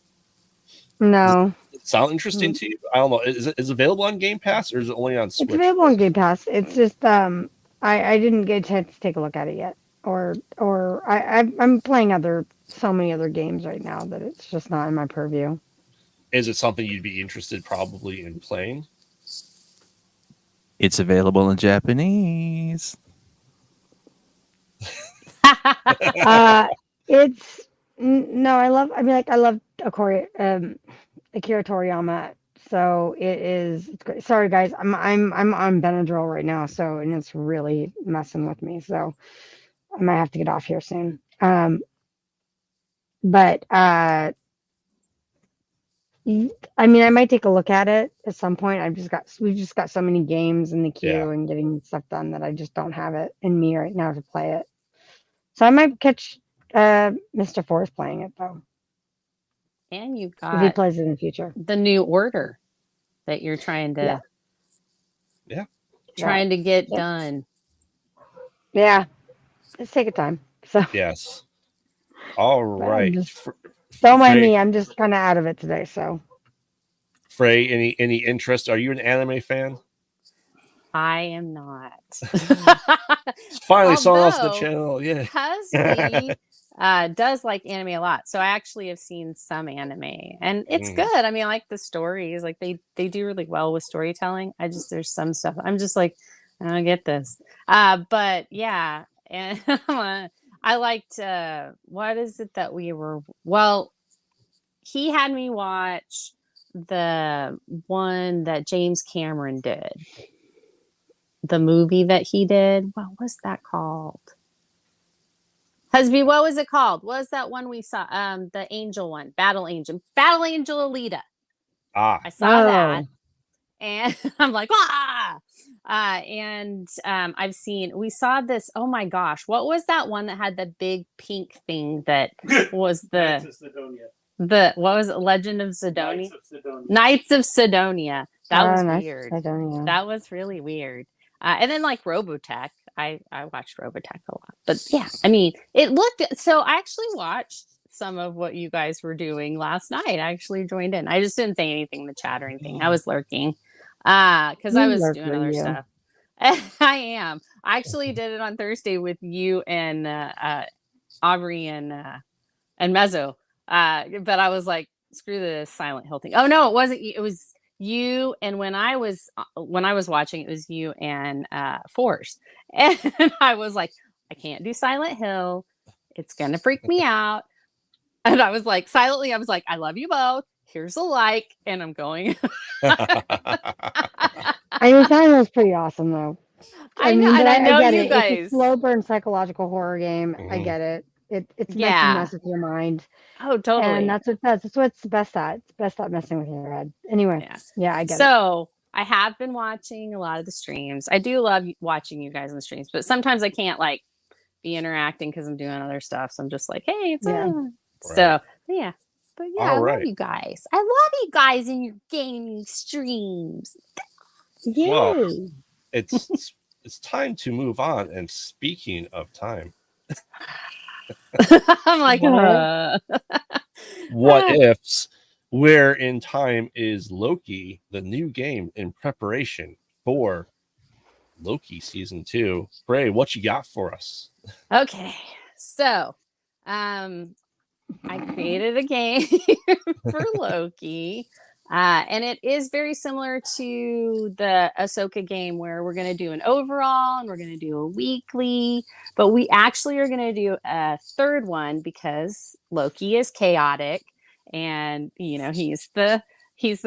No. Does it sound interesting to you? I don't know. Is it available on Game Pass or is it only on Switch? It's available on Game Pass. It's just I didn't get a chance to take a look at it yet. I'm playing so many other games right now that it's just not in my purview. Is it something you'd be interested probably in playing? It's available in Japanese. I love Akira Toriyama, so it's great. Sorry guys, I'm on Benadryl right now, and it's really messing with me, so I might have to get off here soon. But I might take a look at it at some point. We've just got so many games in the queue and getting stuff done that I just don't have it in me right now to play it. So I might catch Mr. Force playing it though. And you've If he got plays it in the future. the new order that you're trying to trying to get done. Yeah. Let's take a time. So Yes. All right. don't mind Fray, me. I'm just kind of out of it today. So Fray, any interest? Are you an anime fan? I am not. Finally someone else on the Although, channel. Yeah. Husby does like anime a lot. So I actually have seen some anime and it's good. I mean, I like the stories. Like they do really well with storytelling. There's some stuff I'm just like, I don't get this. But yeah, and I liked what is it that he had me watch the one that James Cameron did. The movie that he did. What was that called? Husby, what was it called? What was that one we saw? The angel one, Battle Angel Alita. I saw that, and I'm like, we saw this. Oh my gosh, what was that one that had the big pink thing that was what was it? Legend of Sidonia? Knights of Sidonia. That was weird. That was really weird. And then like Robotech, I watched Robotech a lot, but yeah, I mean, it looked, so I actually watched some of what you guys were doing last night. I actually joined in. I just didn't say anything in the chat or anything. I was lurking, cause I was doing other stuff. I am. I actually did it on Thursday with you and, Aubrey and Mezzo. But I was like, screw the Silent Hill thing. Oh no, it wasn't. It was you, and when I was watching, it was you and Force, and I was like, I can't do Silent Hill, it's gonna freak me out. And I was like, silently, I was like, I love you both, here's a like, and I'm going. I mean, Silent Hill's pretty awesome though. I know, and I know you guys. It's a slow burn psychological horror game. I get it. It's meant to mess with your mind. Oh, totally. And that's what it's best at. It's best at messing with your head. Anyway, yeah, I get it. So I have been watching a lot of the streams. I do love watching you guys on the streams, but sometimes I can't like be interacting because I'm doing other stuff. So I'm just like, hey, it's on. Right. So yeah. But yeah, I love you guys. I love you guys in your gaming streams. Yay. Well, it's time to move on. And speaking of time. I'm like, what ifs? Where in time is Loki, the new game in preparation for Loki season 2? Fray, what you got for us? Okay, so I created a game for Loki. And it is very similar to the Ahsoka game where we're going to do an overall and we're going to do a weekly, but we actually are going to do a third one because Loki is chaotic and, you know, he's the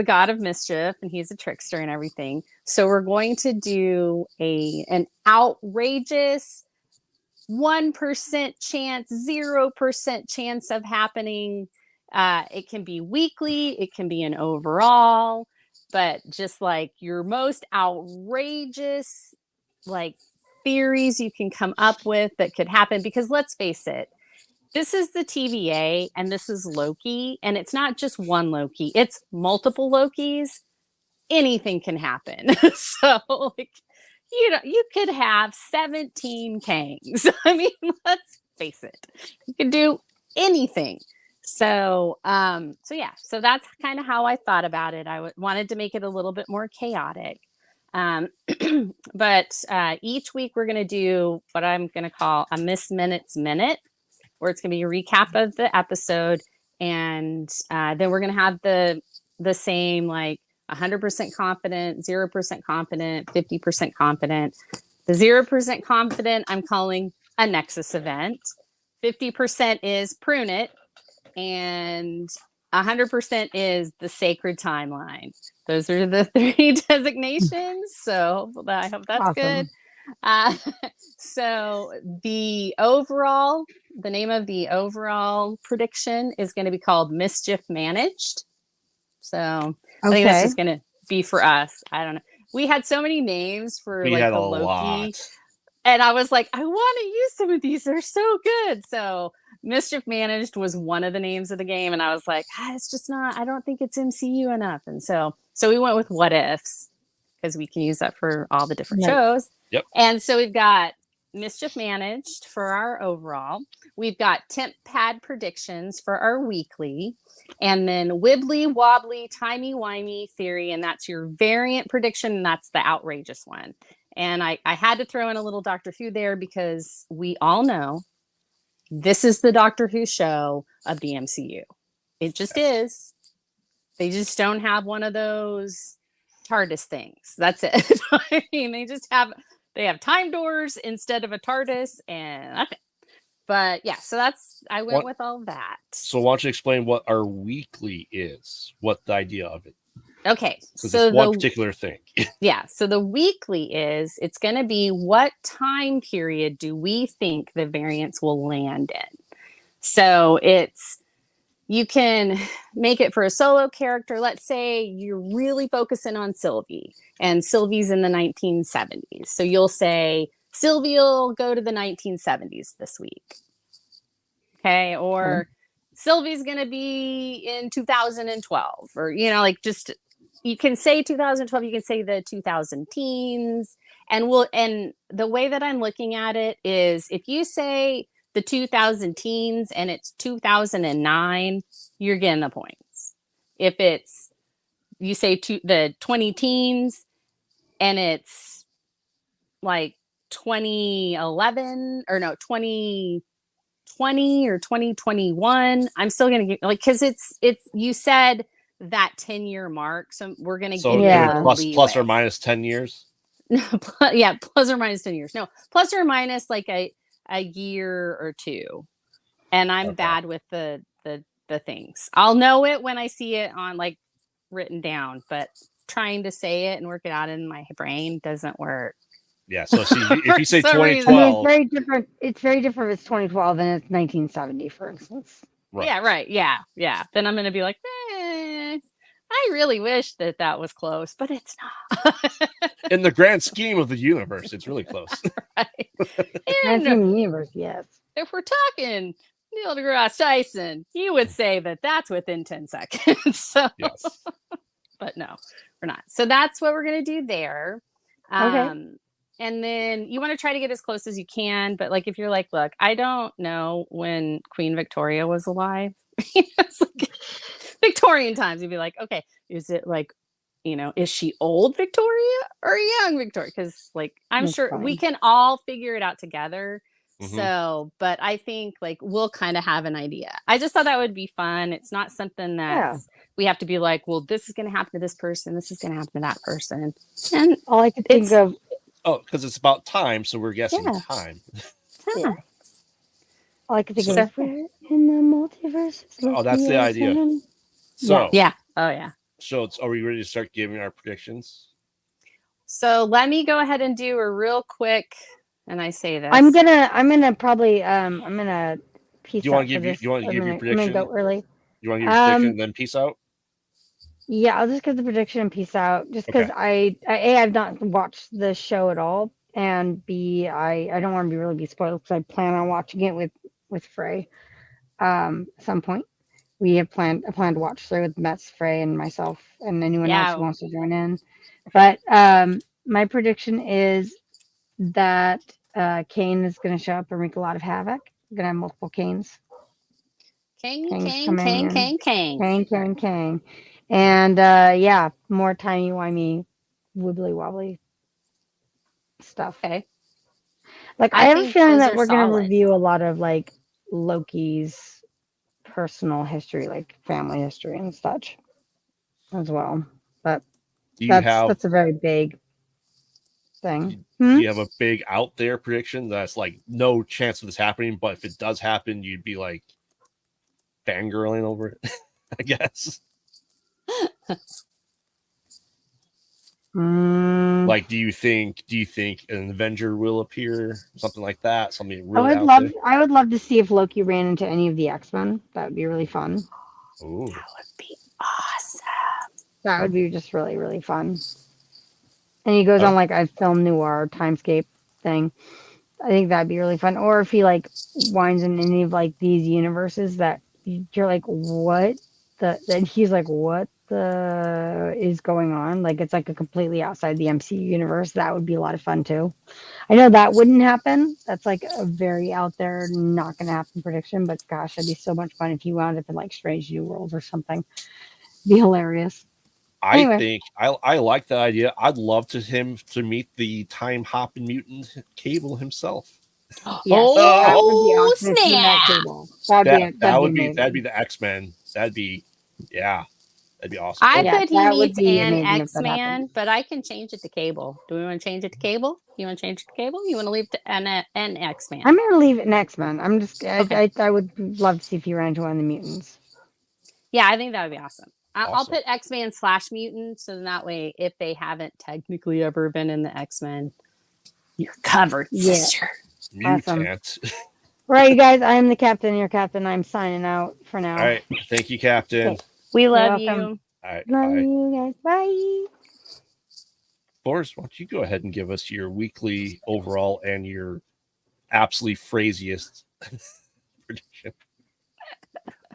god of mischief and he's a trickster and everything. So we're going to do an outrageous 1% chance, 0% chance of happening. It can be weekly, it can be an overall, but just like your most outrageous like theories you can come up with that could happen, because let's face it, this is the TVA and this is Loki, and it's not just one Loki, it's multiple Lokis. Anything can happen. So like, you know, you could have 17 Kangs. I mean, let's face it, you could do anything. So so that's kind of how I thought about it. I wanted to make it a little bit more chaotic. But each week we're going to do what I'm going to call a Miss Minutes Minute, where it's going to be a recap of the episode. And then we're going to have the same, like 100% confident, 0% confident, 50% confident. The 0% confident, I'm calling a Nexus event. 50% is Prune It. And 100% is the Sacred Timeline. Those are the 3 designations. So I hope that's awesome. Good. So the name of the overall prediction is going to be called Mischief Managed. So I think that's just going to be for us. I don't know. We had so many names for the Loki. And I was like, I want to use some of these. They're so good. So Mischief Managed was one of the names of the game, and I was like, it's just not. I don't think it's MCU enough, and so we went with What Ifs because we can use that for all the different shows. Yep. And so we've got Mischief Managed for our overall. We've got Temp Pad Predictions for our weekly, and then Wibbly Wobbly Timey Wimey Theory, and that's your variant prediction, and that's the outrageous one. And I had to throw in a little Doctor Who there because we all know this is the Doctor Who show of the MCU. It just is. They just don't have one of those TARDIS things. That's it. I mean, they have time doors instead of a TARDIS, and that's it. But yeah, so I went with all that. So why don't you explain what our weekly is? What the idea of it? Okay, so it's one particular thing. Yeah, so the weekly it's going to be what time period do we think the variants will land in? So you can make it for a solo character. Let's say you're really focusing on Sylvie, and Sylvie's in the 1970s. So you'll say Sylvie will go to the 1970s this week. Okay, or Sylvie's going to be in 2012, or just. You can say 2012, you can say the 2000 teens, and the way that I'm looking at it is if you say the 2000 teens and it's 2009, you're getting the points. If you say the 20 teens and it's like 2011 or no 2020 or 2021, I'm still going to get because it's you said that 10-year mark, so we're going to give you plus or minus 10 years. Yeah, plus or minus 10 years. No, plus or minus like a year or two. And I'm bad with the things. I'll know it when I see it on like written down, but trying to say it and work it out in my brain doesn't work. Yeah, so see, if you say 2012, it's very different. It's very different if it's 2012 and it's 1970, for instance. Right. Yeah, right. Yeah. Then I'm going to be like, I really wish that was close, but it's not. In the grand scheme of the universe, it's really close. Right. And in the universe, yes. If we're talking Neil deGrasse Tyson, he would say that that's within 10 seconds. So, yes. But no, we're not. So that's what we're going to do there. Okay. And then you want to try to get as close as you can. But like, if you're like, look, I don't know when Queen Victoria was alive. It's like Victorian times. You'd be like, okay, is it like, is she old Victoria or young Victoria? Because like, I'm sure we can all figure it out together. Mm-hmm. So, but I think like we'll kind of have an idea. I just thought that would be fun. It's not something that we have to be like, well, this is going to happen to this person. This is going to happen to that person. And all I could think of. Oh, because it's about time, so we're guessing time. Yeah. All I could think of in the multiverse. Oh, that's the idea. So yeah. Oh yeah. So are we ready to start giving our predictions? So let me go ahead and do a real quick, and I say this. I'm gonna probably I'm gonna peace out. You want to give your prediction? I'm gonna go early. You want to give your prediction and then peace out? Yeah, I'll just give the prediction and peace out. Just because I've not watched the show at all, and B, I don't want to really be spoiled because I plan on watching it with Fray. At some point, I plan to watch Fray with Mets, Fray, and myself, and anyone else who wants to join in. But my prediction is that Kane is going to show up and wreak a lot of havoc. We're going to have multiple Kanes. Kane. And more timey-wimey, wibbly-wobbly stuff. Okay. Like, I have a feeling that we're going to review a lot of, like, Loki's personal history, like family history and such as well. But that's a very big thing. Do you have a big out there prediction that's like no chance of this happening, but if it does happen, you'd be like fangirling over it, I guess? Like, do you think an Avenger will appear, something like that? Something really I would love to see if Loki ran into any of the X-Men. That would be really fun. Ooh. That would be awesome. That would be just really, really fun. And he goes on like a film noir timescape thing. I think that'd be really fun. Or if he like winds in any of like these universes that you're like, what the? Then he's like, what the is going on? Like it's like a completely outside the MCU universe. That would be a lot of fun too. I know that wouldn't happen. That's like a very out there, not going to happen prediction. But gosh, it'd be so much fun if you wound up in like Strange New Worlds or something. Be hilarious. I Anyway. think I like that idea. I'd love him to meet the time hopping mutant Cable himself. Yes, that would be Oh, awesome if you met snap. Cable. That'd be That'd be amazing. the X-Men. That'd be awesome. I Yeah, put he that would meets be an amazing if that X-Man, happened. but I can change it to Cable. Do we want to change it to Cable? You want to change it to Cable? You want to leave it to an X-Man? I'm gonna leave it next, man. I'm just Okay. I would love to see if you ran into one of the mutants. Yeah, I think that would be awesome. I'll Awesome. put X-Man / mutant, so that way, if they haven't technically ever been in the X-Men, you're covered, Yeah. sister. Awesome. Mutant. All right, you guys. I am the captain. Your captain. I'm signing out for now. All right. Thank you, Captain. Okay. We love welcome. you. All right. Love Bye. you guys. Bye. Forrest, why don't you go ahead and give us your weekly overall and your absolutely phraziest prediction?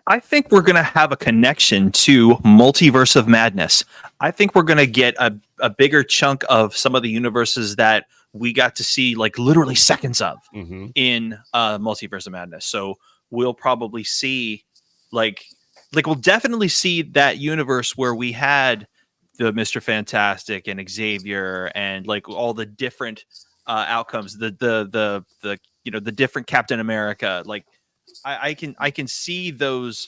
I think we're going to have a connection to Multiverse of Madness. I think we're going to get a bigger chunk of some of the universes that we got to see like literally seconds of Mm-hmm. in Multiverse of Madness. So we'll probably see like we'll definitely see that universe where we had the Mr. Fantastic and Xavier and like all the different outcomes, the the different Captain America. Like I can see those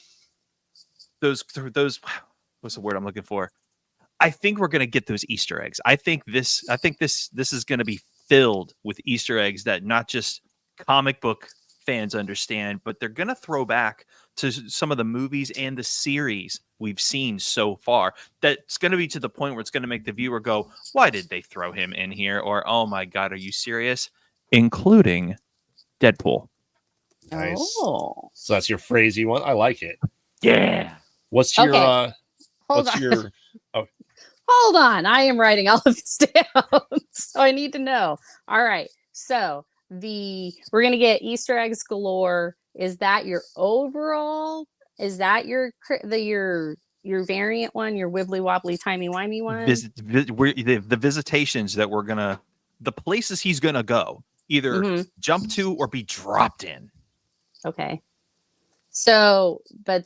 what's the word I'm looking for? I think we're gonna get those Easter eggs. I think this is gonna be filled with Easter eggs that not just comic book fans understand, but they're gonna throw back to some of the movies and the series we've seen so far. That's gonna be to the point where it's gonna make the viewer go, "Why did they throw him in here?" Or, "Oh my god, are you serious?" Including Deadpool. Nice. Oh, So that's your phrasy one. I like it. Yeah. What's your Okay. Hold what's on. your Hold on. I am writing all of this down. So I need to know. All right. So we're gonna get Easter eggs galore. Is that your overall? Is that your variant one? Your wibbly wobbly timey wimey one? The visitations that the places he's gonna go, either Mhm. jump to or be dropped in. Okay. So, but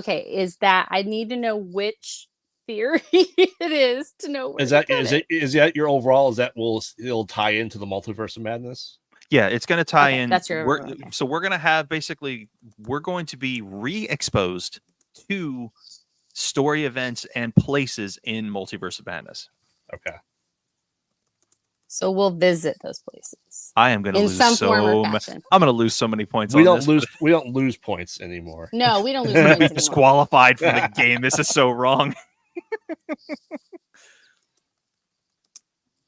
is that I need to know which theory it is to know where is to that put it. is that your overall? Is that it'll tie into the Multiverse of Madness? Yeah, it's going to tie Okay, in. that's your overall, okay. So we're going to have we're going to be re-exposed to story events and places in Multiverse of Madness. Okay. So we'll visit those places. I am going to in lose some form or I'm fashion. going to lose so many points. We on don't this, lose. We don't lose points anymore. No, we don't lose points anymore. Disqualified from the game. This is so wrong.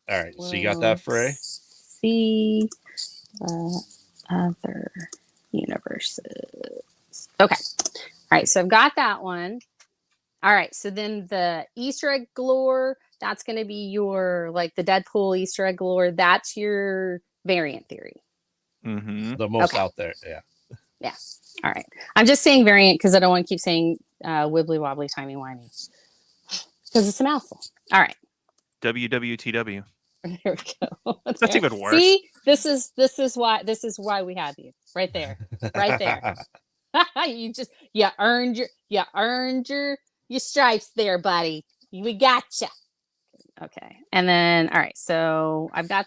All right. So you got that, Fray? See other universes. Okay. All right. So I've got that one. All right. So then the Easter egg galore, that's going to be your, like the Deadpool Easter egg galore. That's your variant theory. Mm-hmm. The most Okay. out there. Yeah. Yeah. All right. I'm just saying variant because I don't want to keep saying wibbly wobbly timey wimey because it's a mouthful. All right. WWTW. There we go. That's even worse. See, this is why we have you right there, right there. you earned your stripes there, buddy. We gotcha. Okay, and then all right. So I've got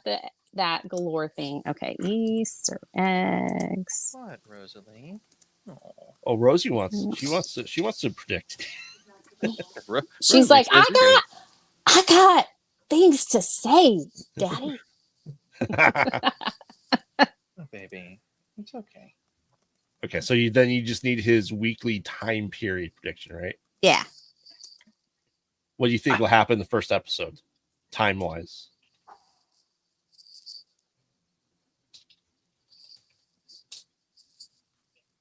that galore thing. Okay, Easter eggs. What, Rosalie? Oh, Rosie wants to predict. She's like, I got things to say, Daddy. Oh, baby, it's okay. Okay, so you just need his weekly time period prediction, right? Yeah. What do you think will happen in the first episode, time wise?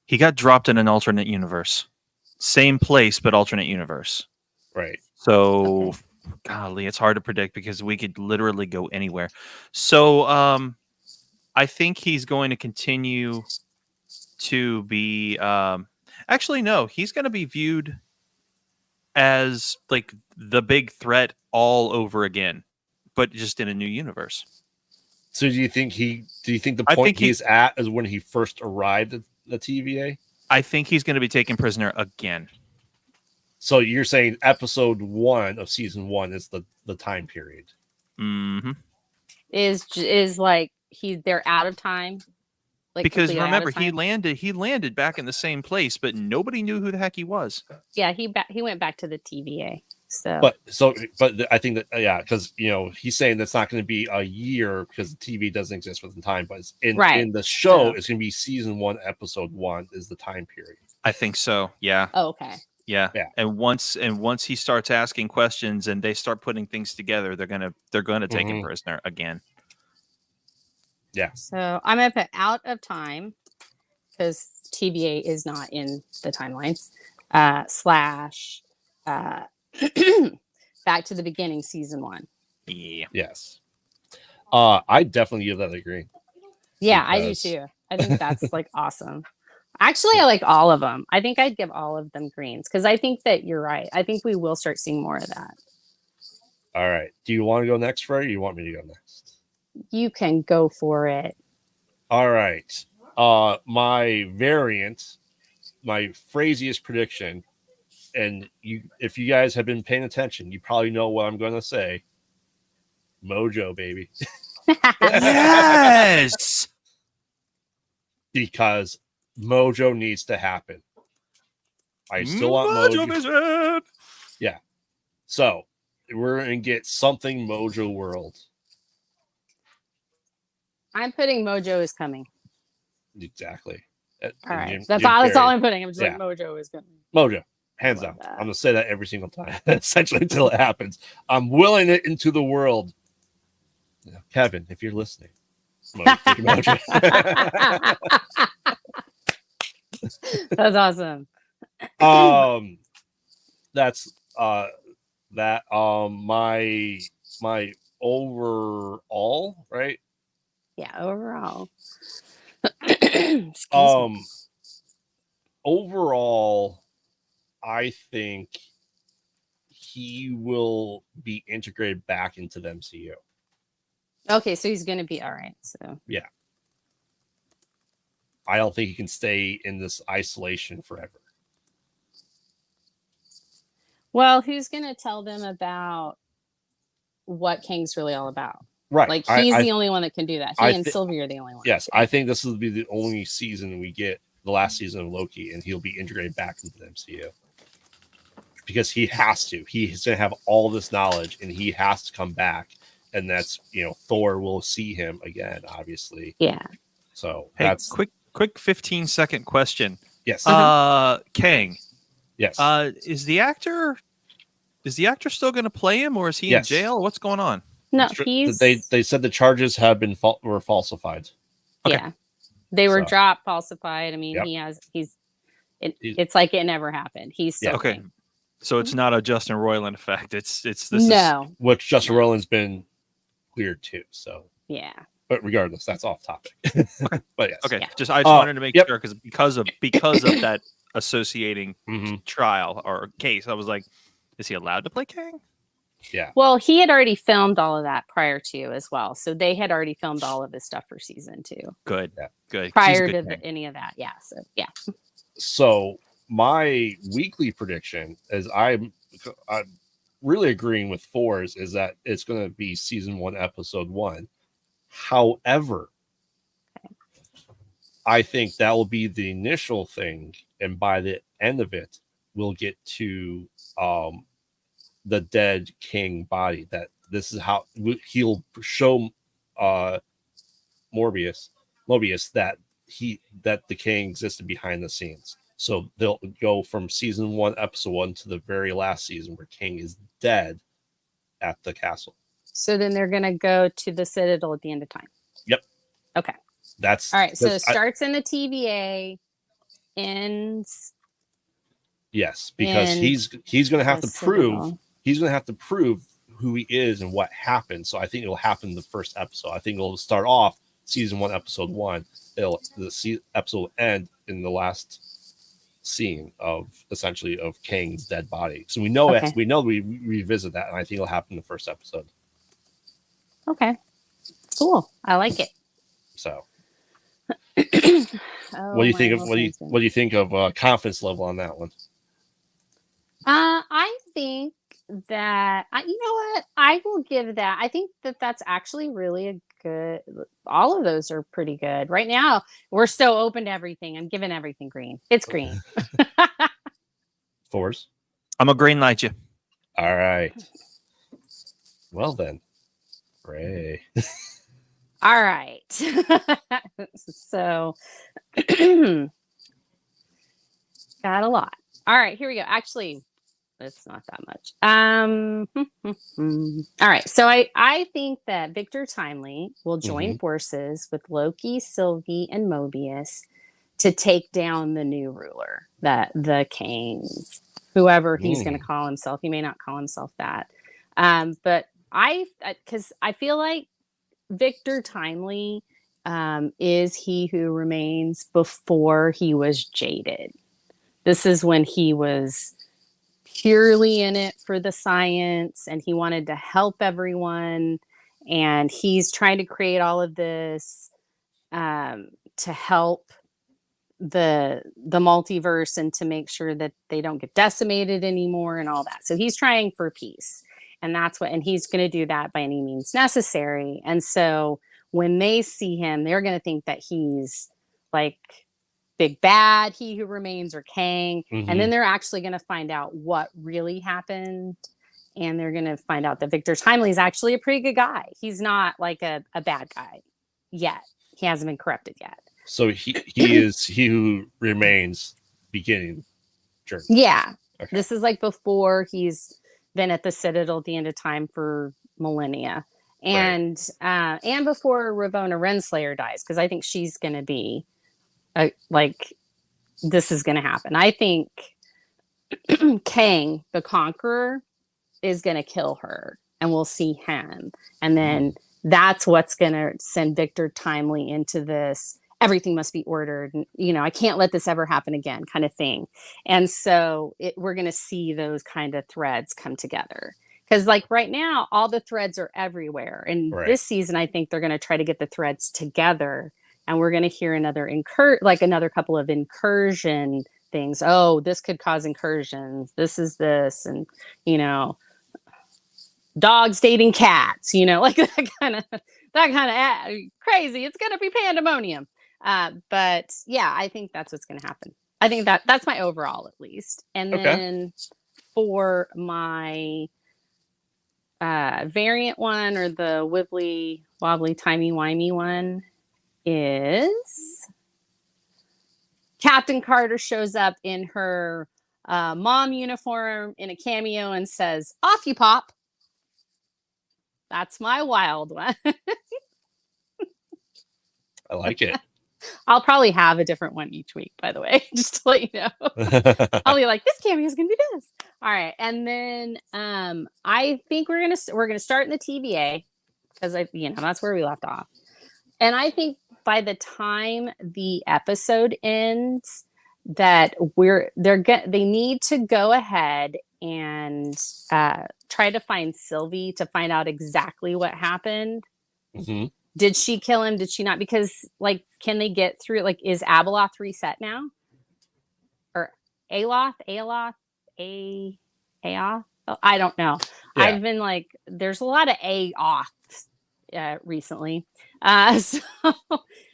He got dropped in an alternate universe. Same place, but alternate universe. Right. So, golly, it's hard to predict because we could literally go anywhere. So, I think he's going to continue to be. Actually, no, he's going to be viewed as like the big threat all over again, but just in a new universe. So do you think the I point think he's at is when he first arrived at the TVA? I think he's going to be taken prisoner again. So you're saying episode 1 of season 1 is the time period. Mm-hmm. Is like they're out of time. Like Because completely out remember, of time? he landed back in the same place, but nobody knew who the heck he was. Yeah, he went back to the TVA. So But I think that because he's saying that's not going to be a year because the TV doesn't exist within time, but in the show it's going to be season 1, episode 1 is the time period. I think so. Yeah. oh, okay. Yeah. Yeah. And once he starts asking questions and they start putting things together, they're gonna take him prisoner again. Yeah. So I'm gonna put out of time because TVA is not in the timeline. Slash back to the beginning, season 1. Yeah. Yes. I definitely give that a green. Yeah, I do Because- too. I think that's like awesome. Actually, I like all of them. I think I'd give all of them greens because I think that you're right. I think we will start seeing more of that. All right. Do you want to go next, Fray? Or you want me to go next? You can go for it. All right. My variant, my phraziest prediction, and if you guys have been paying attention, you probably know what I'm going to say. Mojo, baby. Yes. Because Mojo needs to happen. I still want Mojo. Vision. So we're going to get something Mojo World. I'm putting Mojo is coming. Exactly. All right. That's all I'm putting. I'm just Yeah. like Mojo is coming. Mojo. Hands I love down. that. I'm going to say that every single time, essentially until it happens. I'm willing it into the world. Kevin, if you're listening, Mojo. That's awesome. That's that my overall, right? Yeah, overall. Excuse me. Overall, I think he will be integrated back into the MCU. Okay, so he's gonna be all right. So I don't think he can stay in this isolation forever. well, who's gonna tell them about what Kang's really all about? Right. Like he's the only one that can do that. He and Sylvie are the only ones. Yes, I think this will be the only season we get, the last season of Loki, and he'll be integrated back into the MCU. Because he has to. He's going to have all this knowledge, and he has to come back. And that's, Thor will see him again, obviously. Yeah. So Hey, that's quick 15-second question. yes. Kang. Yes. Is the actor still going to play him, or is he in Yes. jail? What's going on? No, he's They said the charges have been were falsified. Okay. Yeah. They were So- dropped, falsified. I mean, Yep. it's like it never happened. He's still Okay. King. So it's not a Justin Roiland effect. It's No. Which Justin Roiland's been cleared too. So, Yeah. but regardless, that's off topic. But yes. Okay. Yeah. I just wanted to make Yep. sure because of that associating Mhm. trial or case, I was like, is he allowed to play Kang? Yeah. Well, he had already filmed all of that prior to as well. So they had already filmed all of his stuff for season 2 Good. Yeah. Good. He's a prior good to Kang. any of that. Yeah. So yeah. So my weekly prediction is I'm really agreeing with Fourzze is that it's going to be season 1, episode 1. However, I think that will be the initial thing, and by the end of it, we'll get to the dead king body. That this is how he'll show Mobius that the king existed behind the scenes. So they'll go from season 1, episode 1 to the very last season where King is dead at the castle. So then they're gonna go to the Citadel at the end of time. Yep. Okay. That's All right. So it that's- starts in the TVA, ends yes, because in he's going to have the to prove Citadel. he's going to have to prove who he is and what happened. So I think it'll happen in the first episode. I think it'll start off season 1, episode 1, episode will end in the last scene of essentially of Kang's dead body. So we know Okay. we revisit that, and I think it'll happen in the first episode. Okay. Cool. I like it. So Oh, what do you my think of little what do you think of confidence level on that one? I think that you know what? I will give that. I think that that's actually really a good. All of those are pretty good. Right now, we're so open to everything. I'm giving everything green. It's green. Force. I'm a green light you. All right. Well then, Fray. All right. So got a lot. All right, here we go. Actually, it's not that much. All right. So I think that Victor Timely will join forces with Loki, Sylvie, and Mobius to take down the new ruler, that the king, whoever he's going to call himself. He may not call himself that. But because I feel like Victor Timely is he who remains before he was jaded. This is when he was purely in it for the science and he wanted to help everyone. And he's trying to create all of this to help the multiverse and to make sure that they don't get decimated anymore and all that. So he's trying for peace. And he's going to do that by any means necessary. And so when they see him, they're going to think that he's like Big Bad, He Who Remains, or Kang. And then they're actually going to find out what really happened. And they're going to find out that Victor Timely is actually a pretty good guy. He's not like a bad guy yet. He hasn't been corrupted yet. So he is He Who Remains beginning journey. Yeah. Okay. This is like before he's been at the Citadel at the end of time for millennia. And and before Ravonna Renslayer dies, because I think she's going to be like, this is going to happen. I think Kang, the Conqueror, is going to kill her and we'll see him. And then that's what's going to send Victor Timely into this. Everything must be ordered. And, I can't let this ever happen again kind of thing. And so we're going to see those kind of threads come together. Because like right now, all the threads are everywhere. And this season, I think they're going to try to get the threads together. And we're going to hear another couple of incursion things. Oh, this could cause incursions. This is this. And, dogs dating cats, like that kind of crazy. It's going to be pandemonium. But yeah, I think that's what's going to happen. I think that's my overall, at least. And then for my variant one, or the wibbly wobbly timey wimey one, is Captain Carter shows up in her mom uniform in a cameo and says, "Off you pop." That's my wild one. I like it. I'll probably have a different one each week, by the way, just to let you know. I'll be like, this cameo is going to be this. All right. And then I think we're going to start in the TVA, because that's where we left off. And I think by the time the episode ends, that they need to go ahead and try to find Sylvie to find out exactly what happened. Did she kill him? Did she not? Because can they get through? Is Abeloth reset now? Or Aeloth? Oh, I don't know. Yeah. I've been there's a lot of Aoths recently. So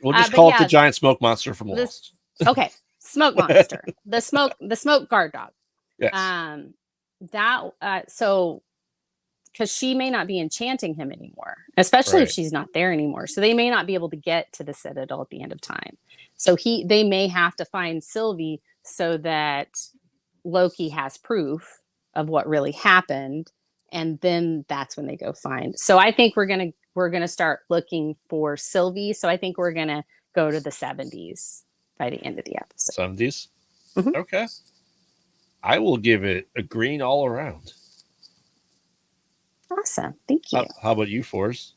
we'll just call it the giant smoke monster from Lost. Okay, smoke monster. the smoke guard dog. Yes. So because she may not be enchanting him anymore, especially if she's not there anymore. So they may not be able to get to the Citadel at the end of time. So they may have to find Sylvie so that Loki has proof of what really happened. And then that's when they go find. So I think we're gonna start looking for Sylvie. So I think we're gonna go to the 70s by the end of the episode. 70s? Okay. I will give it a green all around. Awesome. Thank you. How about you, Force?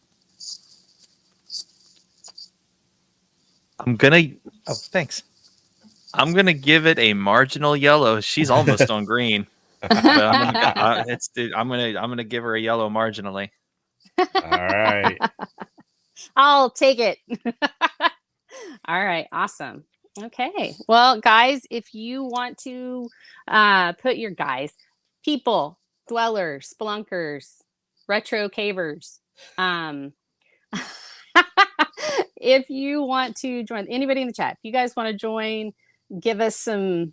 I'm gonna. Oh, thanks. I'm gonna give it a marginal yellow. She's almost on green, but I'm gonna give her a yellow marginally. All right. I'll take it. All right, awesome. Okay, well, guys, if you want to put your people, dwellers, spelunkers, retro cavers, if you want to join, anybody in the chat, if you guys want to join, give us some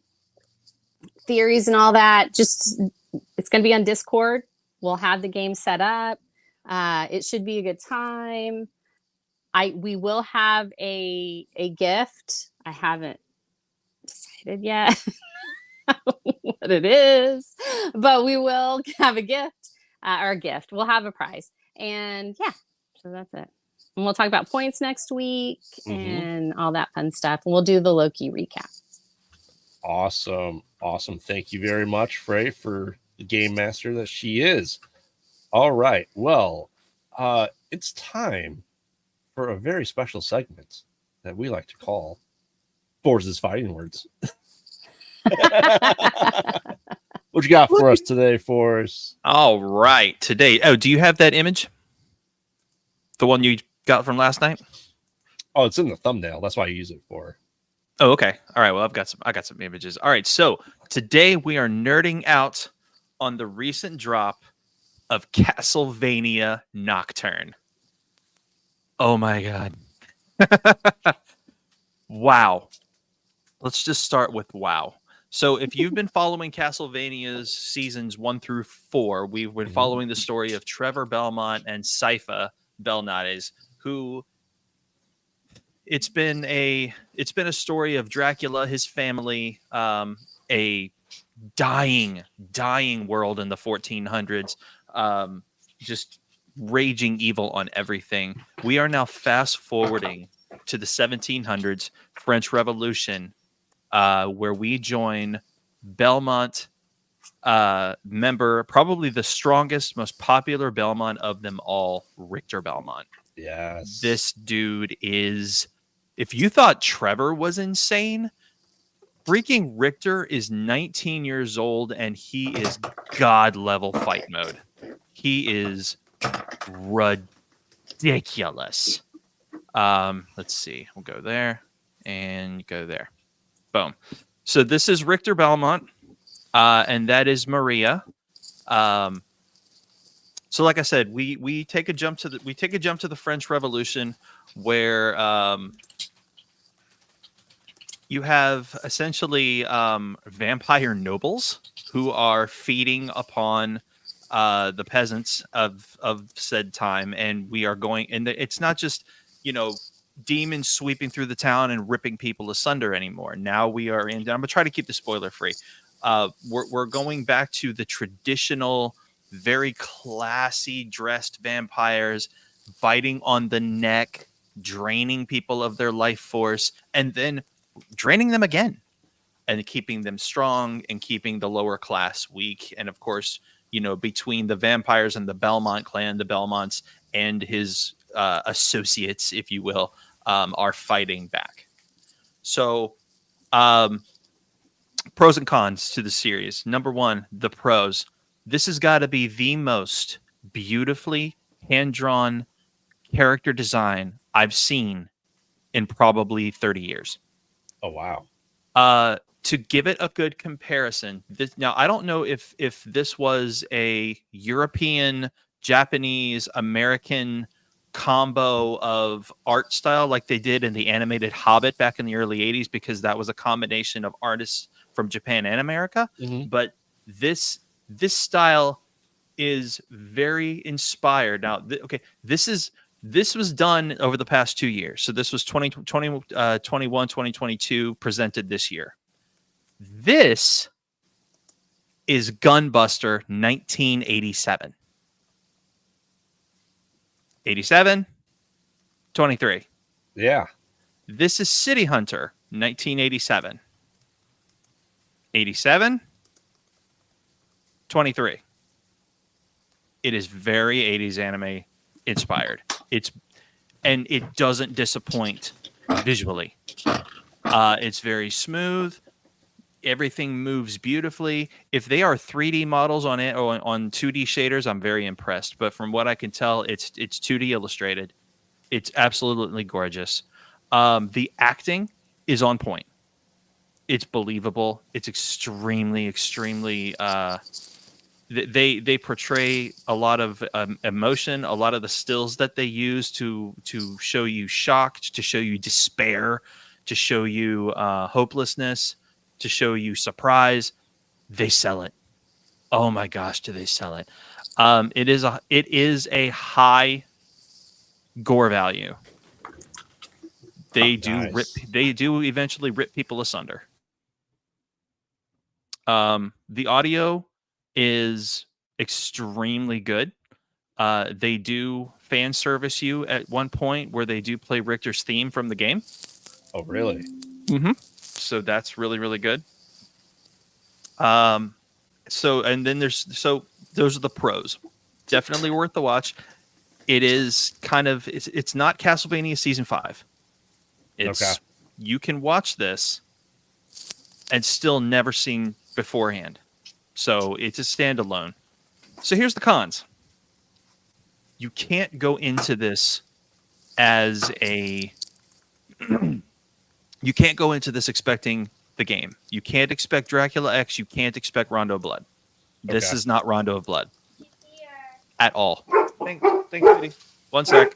theories and all that, just it's going to be on Discord. We'll have the game set up. It should be a good time. We will have a gift. I haven't decided yet what it is, but we will have a gift or a gift. We'll have a prize, and yeah, so that's it. And we'll talk about points next week and all that fun stuff. And we'll do the Loki recap. Awesome. Thank you very much, Fray, for the game master that she is. All right. Well, it's time for a very special segment that we like to call Fourzze's Fighting Words. What you got for us today, Force? All right, today. Oh, do you have that image? The one you got from last night? Oh, it's in the thumbnail. That's why I use it for. Oh, okay. All right. Well, I got some images. All right. So today we are nerding out on the recent drop of Castlevania Nocturne. Oh my God. Wow. Let's just start with wow. So if you've been following Castlevania's seasons 1 through 4, we've been following the story of Trevor Belmont and Sypha Belnades, who it's been a story of Dracula, his family, a dying world in the 1400s, just raging evil on everything. We are now fast forwarding to the 1700s, French Revolution, where we join Belmont member, probably the strongest, most popular Belmont of them all, Richter Belmont. Yes. This dude is, if you thought Trevor was insane, freaking Richter is 19 years old and he is god level fight mode. He is ridiculous. Let's see. We'll go there and go there. Boom. So this is Richter Belmont, and that is Maria. So like I said, we take a jump to the French Revolution, where you have essentially vampire nobles who are feeding upon the peasants of said time, and we are going. And it's not just demons sweeping through the town and ripping people asunder anymore. Now we are in. I'm gonna try to keep the spoiler free. We're going back to the traditional, very classy dressed vampires biting on the neck, draining people of their life force, and then draining them again, and keeping them strong and keeping the lower class weak. And of course, between the vampires and the Belmont clan, the Belmonts and his associates, if you will, are fighting back. So pros and cons to the series. Number one, the pros. This has got to be the most beautifully hand-drawn character design I've seen in probably 30 years. Oh, wow. To give it a good comparison, now I don't know if this was a European, Japanese, American combo of art style like they did in the animated Hobbit back in the early 80s, because that was a combination of artists from Japan and America. But this style is very inspired. Now, this was done over the past 2 years. So this was 2021, 2022, presented this year. This is Gunbuster 1987. 87, 23. Yeah. This is City Hunter 1987. 87, 23. It is very 80s anime inspired. And it doesn't disappoint visually. It's very smooth. Everything moves beautifully. If they are 3D models on it or on 2D shaders, I'm very impressed. But from what I can tell, it's 2D illustrated. It's absolutely gorgeous. The acting is on point. It's believable. It's extremely. They portray a lot of emotion. A lot of the stills that they use to show you shocked, to show you despair, to show you hopelessness, to show you surprise. They sell it. Oh my gosh, do they sell it? It is a high gore value. They do eventually rip people asunder. The audio is extremely good. They do fan service you at one point where they do play Richter's theme from the game. Oh, really? Mm-hmm. So that's really good. So those are the pros. Definitely worth the watch. It is it's not Castlevania Season 5. It's You can watch this and still never seen beforehand. So it's a standalone. So here's the cons. You can't go into this as a you can't go into this expecting the game. You can't expect Dracula X. You can't expect Rondo of Blood. This is not Rondo of Blood at all. Thanks, sweetie. One sec.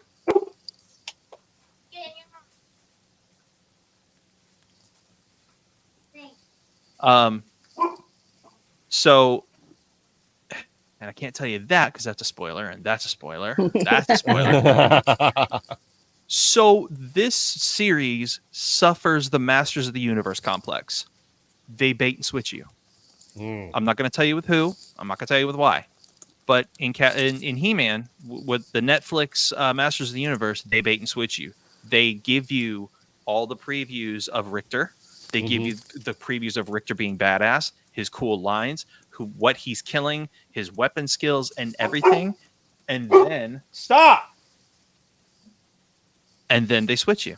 So, and I can't tell you that because that's a spoiler, and that's a spoiler. That's a spoiler. So this series suffers the Masters of the Universe complex. They bait and switch you. I'm not going to tell you with who. I'm not going to tell you with why. But in He-Man, with the Netflix Masters of the Universe, they bait and switch you. They give you all the previews of Richter. They give you the previews of Richter being badass, his cool lines, what he's killing, his weapon skills, and everything. And then stop. And then they switch you.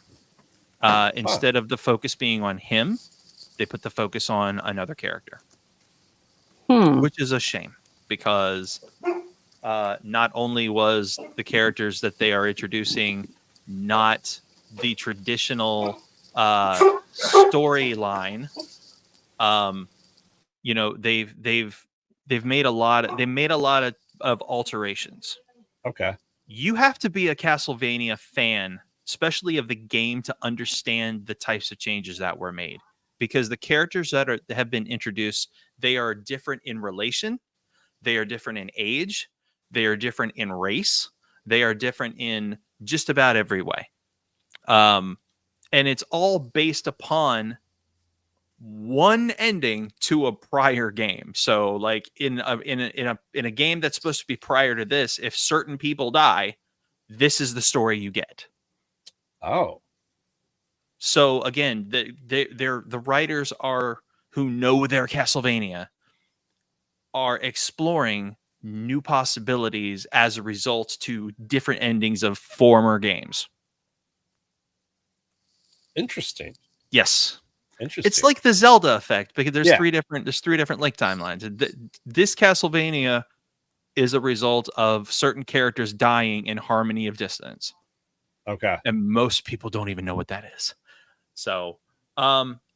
Instead of the focus being on him, they put the focus on another character, which is a shame because not only was the characters that they are introducing not the traditional storyline, they've made a lot of alterations. Okay. You have to be a Castlevania fan, especially of the game, to understand the types of changes that were made, because the characters that have been introduced, they are different in relation, they are different in age, they are different in race, they are different in just about every way, and it's all based upon one ending to a prior game. So like in a game that's supposed to be prior to this, if certain people die, this is the story you get. Oh. So again, the writers who know their Castlevania are exploring new possibilities as a result to different endings of former games. Interesting. Yes. Interesting. It's like the Zelda effect because there's three different link timelines. This Castlevania is a result of certain characters dying in Harmony of Dissonance. Okay. And most people don't even know what that is. So,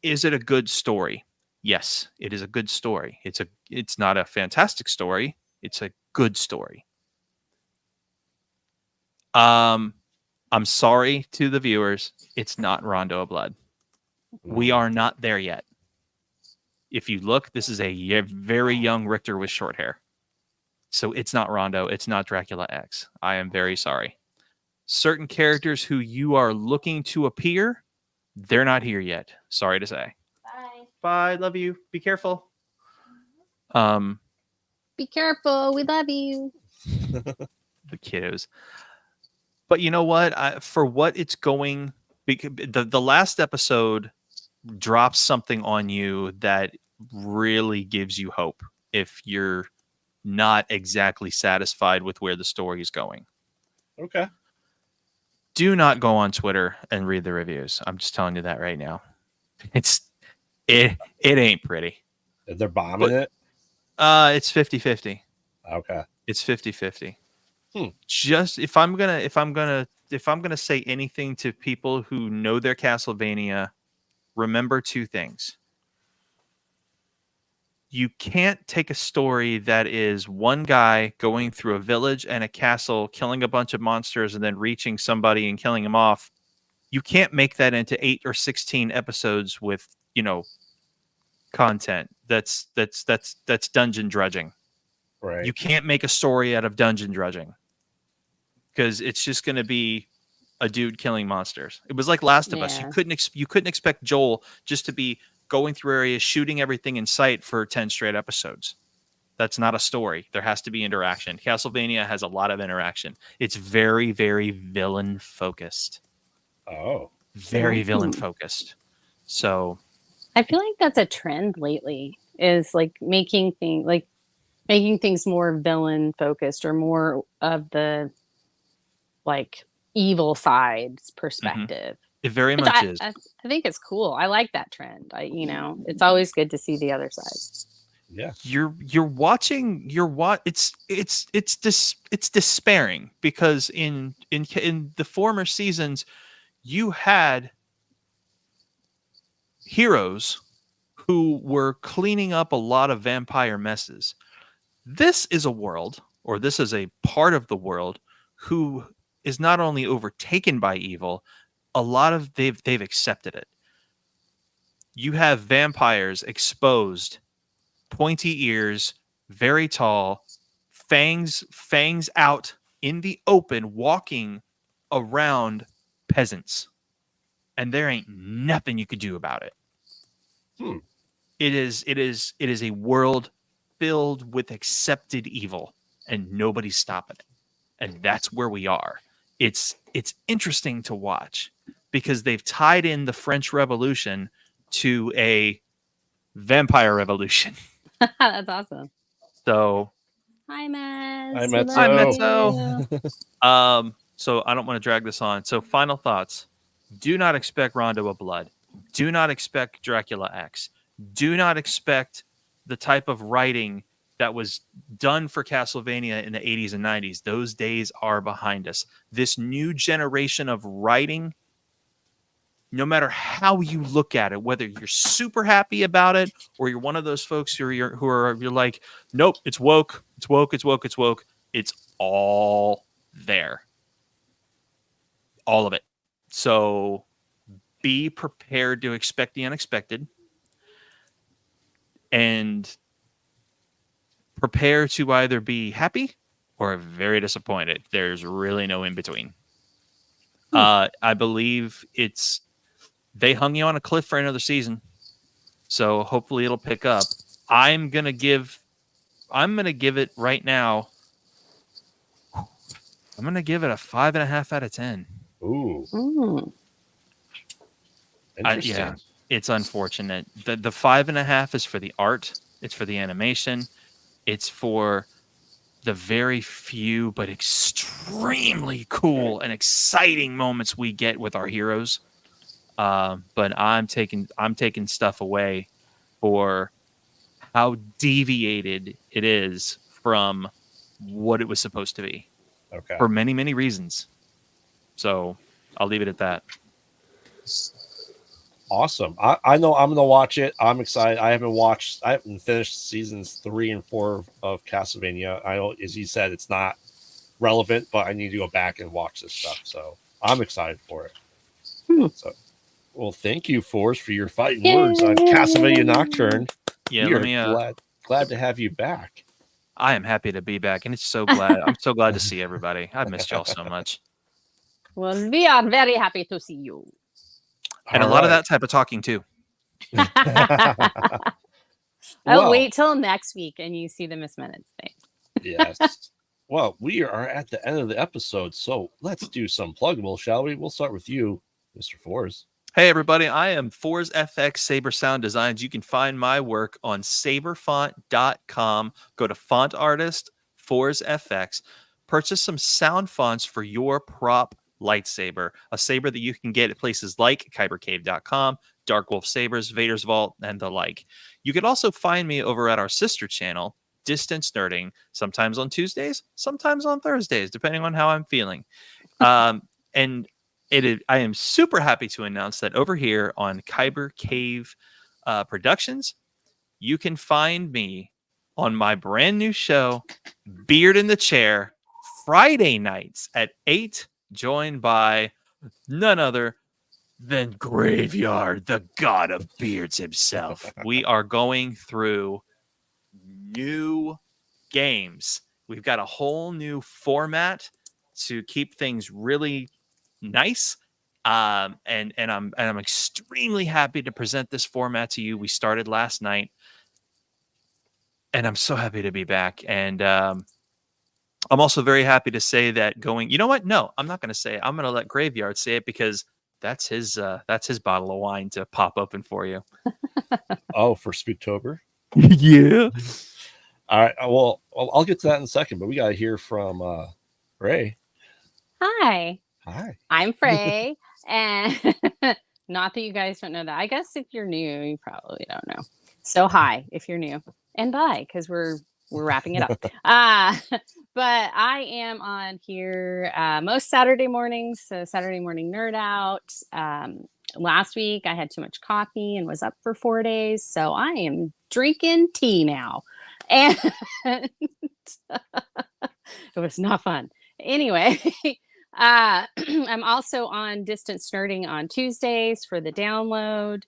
is it a good story? Yes, it is a good story. It's not a fantastic story. It's a good story. I'm sorry to the viewers. It's not Rondo of Blood. We are not there yet. If you look, this is a very young Richter with short hair. So it's not Rondo. It's not Dracula X. I am very sorry. Certain characters who you are looking to appear, they're not here yet. Sorry to say. Bye. Bye. Love you. Be careful. Be careful. We love you. The kiddos. But you know what? For what it's going, the last episode drops something on you that really gives you hope if you're not exactly satisfied with where the story is going. Okay. Do not go on Twitter and read the reviews. I'm just telling you that right now. It ain't pretty. They're bombing it. It's 50-50. Okay. It's 50-50. Just if I'm gonna say anything to people who know their Castlevania, remember two things. You can't take a story that is one guy going through a village and a castle, killing a bunch of monsters, and then reaching somebody and killing him off. You can't make that into 8 or 16 episodes with, content. That's dungeon dredging. Right. You can't make a story out of dungeon dredging because it's just going to be a dude killing monsters. It was like Last of Us. You couldn't expect Joel just to be going through areas, shooting everything in sight for 10 straight episodes. That's not a story. There has to be interaction. Castlevania has a lot of interaction. It's very, very villain focused. Oh. Very villain focused. So I feel like that's a trend lately, is like making things more villain focused or more of the like evil side's perspective. it very much is. I think it's cool. I like that trend. It's always good to see the other side. Yeah. You're watching it's despairing because in the former seasons you had heroes who were cleaning up a lot of vampire messes. This is a world, or this is a part of the world, who is not only overtaken by evil, a lot of they've accepted it. You have vampires exposed, pointy ears, very tall, fangs out in the open, walking around peasants. And there ain't nothing you could do about it. It is a world filled with accepted evil, and nobody's stopping it. And that's where we are. It's interesting to watch because they've tied in the French Revolution to a vampire revolution. That's awesome. So Hi, Mez. Hi, We Mezzo. love you. So I don't want to drag this on. So final thoughts. Do not expect Rondo of Blood. Do not expect Dracula X. Do not expect the type of writing that was done for Castlevania in the 80s and 90s. Those days are behind us. This new generation of writing, no matter how you look at it, whether you're super happy about it or you're one of those folks you're like, nope, it's woke, it's woke, it's woke, it's woke. It's all there. All of it. So be prepared to expect the unexpected and prepare to either be happy or very disappointed. There's really no in between. I believe they hung you on a cliff for another season. So hopefully it'll pick up. I'm going to give it right now. I'm going to give it a 5.5 out of 10. Ooh. Interesting. Yeah, it's unfortunate. The 5.5 is for the art. It's for the animation. It's for the very few but extremely cool and exciting moments we get with our heroes. But I'm taking stuff away for how deviated it is from what it was supposed to be. Okay. For many, many reasons. So I'll leave it at that. Awesome. I know I'm gonna watch it. I'm excited. I haven't finished seasons 3 and 4 of Castlevania. I know, as you said, it's not relevant, but I need to go back and watch this stuff. So I'm excited for it. So, well, thank you, Force, for your fighting words on Castlevania Nocturne. Yeah, we are glad to have you back. I am happy to be back, and I'm so glad to see everybody. I've missed y'all so much. Well, we are very happy to see you. And a lot of that type of talking too. I'll wait till next week and you see the Miss Minutes thing. Yes. Well, we are at the end of the episode, so let's do some pluggable, shall we? We'll start with you, Mr. Fourzze. Hey, everybody. I am Fourzze FX Saber Sound Designs. You can find my work on saberfont.com. Go to Font Artist, Fourzze FX. Purchase some sound fonts for your prop lightsaber, a saber that you can get at places like kybercave.com, Dark Wolf Sabers, Vader's Vault, and the like. You could also find me over at our sister channel, Distance Nerding, sometimes on Tuesdays, sometimes on Thursdays, depending on how I'm feeling. And I am super happy to announce that over here on Kyber Cave Productions, you can find me on my brand new show, Beard in the Chair, Friday nights at 8, joined by none other than Graveyard, the god of beards himself. We are going through new games. We've got a whole new format to keep things really nice. And I'm extremely happy to present this format to you. We started last night, and I'm so happy to be back. And I'm also very happy to say that you know what? No, I'm not going to say it. I'm going to let Graveyard say it because that's his bottle of wine to pop open for you. Oh, for Spooktober? Yeah. All right. Well, I'll get to that in a second, but we got to hear from Fray. Hi. Hi. I'm Fray. And not that you guys don't know that. I guess if you're new, you probably don't know. So hi, if you're new. And bye, because we're wrapping it up. But I am on here most Saturday mornings. So Saturday morning nerd out. Last week I had too much coffee and was up for 4 days. So I am drinking tea now. And it was not fun. Anyway, I'm also on Distance Nerding on Tuesdays for the download.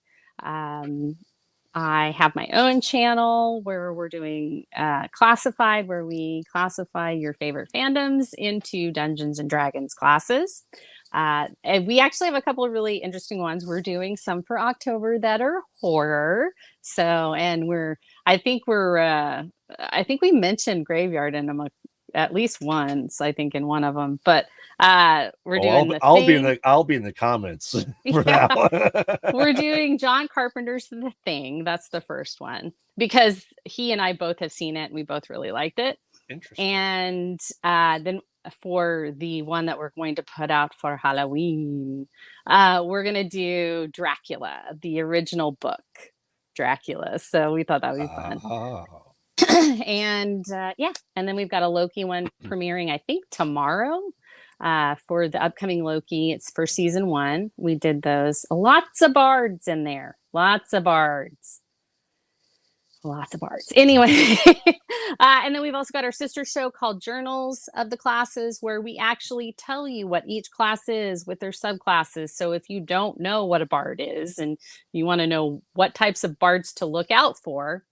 I have my own channel where we're doing classified, where we classify your favorite fandoms into Dungeons and Dragons classes. And we actually have a couple of really interesting ones. We're doing some for October that are horror. So, and I think we mentioned Graveyard in them at least once, I think in one of them, but we're doing I'll be in the comments for that one. We're doing John Carpenter's The Thing. That's the first one because he and I both have seen it and we both really liked it. Interesting. And then for the one that we're going to put out for Halloween, we're going to do Dracula, the original book, Dracula. So we thought that would be fun. And and then we've got a Loki one premiering, I think, tomorrow. For the upcoming Loki. It's for season 1. We did those. Lots of bards in there. Lots of bards. Anyway, and then we've also got our sister show called Journals of the Classes, where we actually tell you what each class is with their subclasses. So if you don't know what a bard is and you want to know what types of bards to look out for,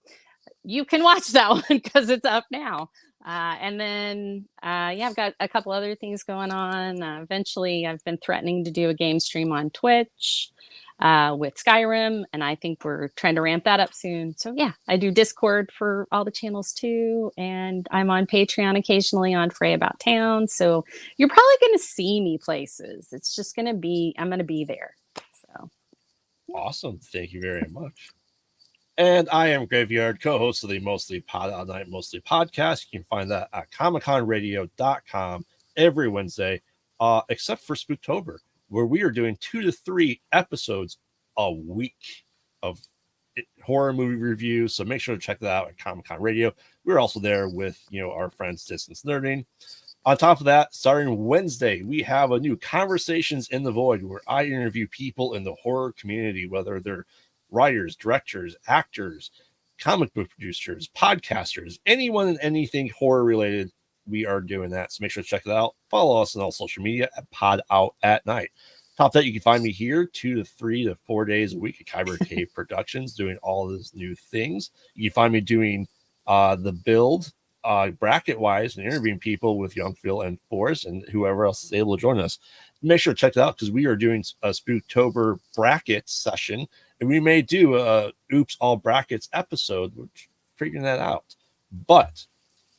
you can watch that one because it's up now. And then, I've got a couple other things going on. Eventually, I've been threatening to do a game stream on Twitch with Skyrim, and I think we're trying to ramp that up soon. So, I do Discord for all the channels too, and I'm on Patreon occasionally on Fray About Town. So, you're probably going to see me places. It's just going to be, I'm going to be there. So, awesome. Thank you very much. And I am Graveyard, co-host of the Mostly Pod All Night Mostly podcast. You can find that at comicconradio.com every Wednesday, except for Spooktober, where we are doing 2 to 3 episodes a week of horror movie reviews. So make sure to check that out at Comic Con Radio. We're also there with our friends Distance Nerding. On top of that, starting Wednesday, we have a new Conversations in the Void, where I interview people in the horror community, whether they're writers, directors, actors, comic book producers, podcasters, anyone and anything horror related. We are doing that. So make sure to check it out. Follow us on all social media at Pod Out at Night. Top of that, you can find me here 2 to 3 to 4 days a week at Kyber Cave Productions doing all these new things. You can find me doing the build bracket wise and interviewing people with Young Phil and Force and whoever else is able to join us. Make sure to check it out because we are doing a Spooktober bracket session. And we may do a Oops All Brackets episode, which figuring that out. But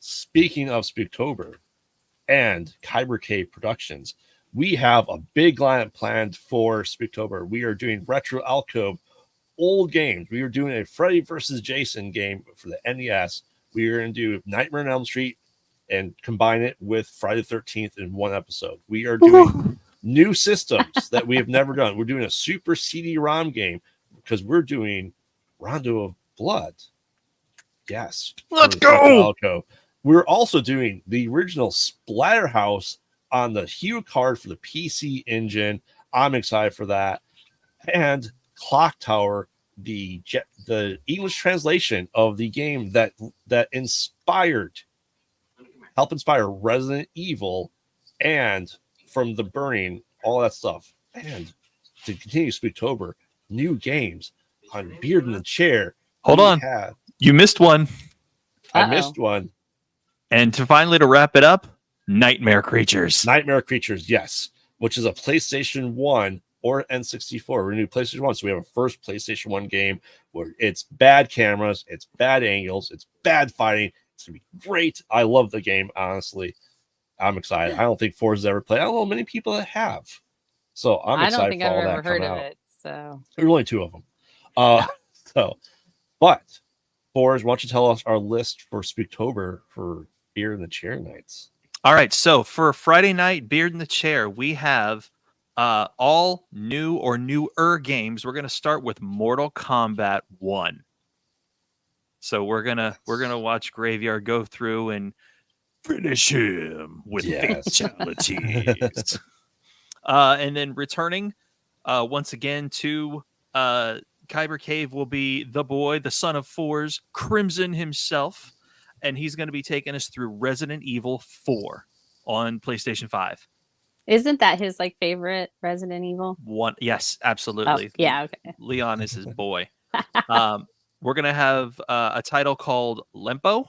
speaking of Spooktober and Kyber Cave Productions, we have a big lineup planned for Spooktober. We are doing Retro Alcove old games. We are doing a Freddy versus Jason game for the NES. We are going to do Nightmare on Elm Street and combine it with Friday the 13th in one episode. We are doing new systems that we have never done. We're doing a super CD-ROM game because we're doing Rondo of Blood. Yes. Let's for the Retro go! Alcove. We're also doing the original Splatterhouse on the Hue card for the PC Engine. I'm excited for that. And Clock Tower, the English translation of the game that helped inspire Resident Evil and From the Burning, all that stuff. And to continue Spooktober, new games on Beard in the Chair. Hold on. You missed one. I missed one. And to wrap it up, Nightmare Creatures. Nightmare Creatures, yes, which is a PlayStation 1 or N64. We're new PlayStation 1, so we have a first PlayStation 1 game where it's bad cameras, it's bad angles, it's bad fighting. It's going to be great. I love the game, honestly. I'm excited. I don't think Fourzze ever played. I don't know many people that have. So I'm excited. I don't think for all I've that ever heard coming of out. it. So There's only 2 of them. But Fourzze, why don't you tell us our list for Spooktober for Beer in the Chair nights? All right. So for Friday night, Beard in the Chair, we have all new or newer games. We're going to start with Mortal Kombat 1. So we're gonna watch Graveyard go through and finish him with fatalities. And then returning once again to Kyber Cave will be the boy, the son of Fours, Crimson himself, and he's going to be taking us through Resident Evil 4 on PlayStation 5. isn't that his like favorite Resident Evil? One, yes, absolutely. Oh, yeah, okay. Leon is his boy. We're gonna have a title called Lempo.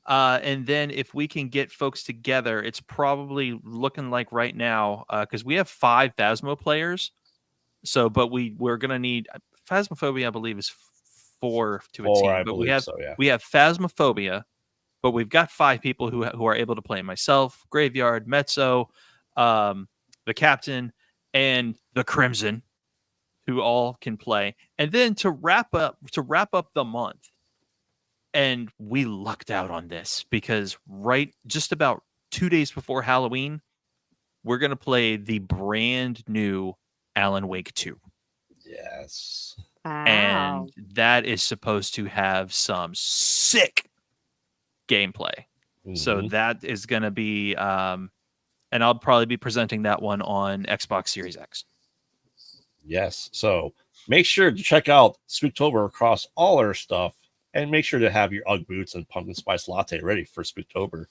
And then if we can get folks together, it's probably looking like right now, because we have 5 Phasmo players. So, but we're gonna need Phasmophobia, I believe, is 4 to a team. But we have Phasmophobia, but we've got 5 people who are able to play. Myself, Graveyard, Mezzo, the Captain, and the Crimson, who all can play. And then to wrap up the month. And we lucked out on this because just about 2 days before Halloween, we're going to play the brand new Alan Wake 2. Yes. Wow. And that is supposed to have some sick gameplay. Mm-hmm. So that is going to be, and I'll probably be presenting that one on Xbox Series X. Yes. So make sure to check out Spooktober across all our stuff. And make sure to have your Ugg boots and pumpkin spice latte ready for Spooktober.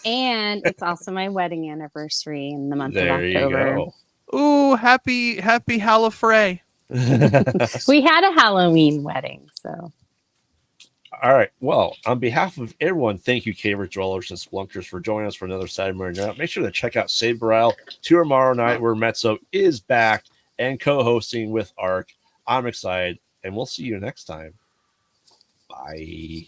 And it's also my wedding anniversary in the month There of October. you go. Ooh, happy Halla Fray. We had a Halloween wedding, so. All right. Well, on behalf of everyone, thank you, Cavers, Dwellers, and Splunkers, for joining us for another Saturday morning night. Make sure to check out Saber Rattle tomorrow night, where Mezzo is back and co-hosting with Ark. I'm excited, and we'll see you next time. Bye.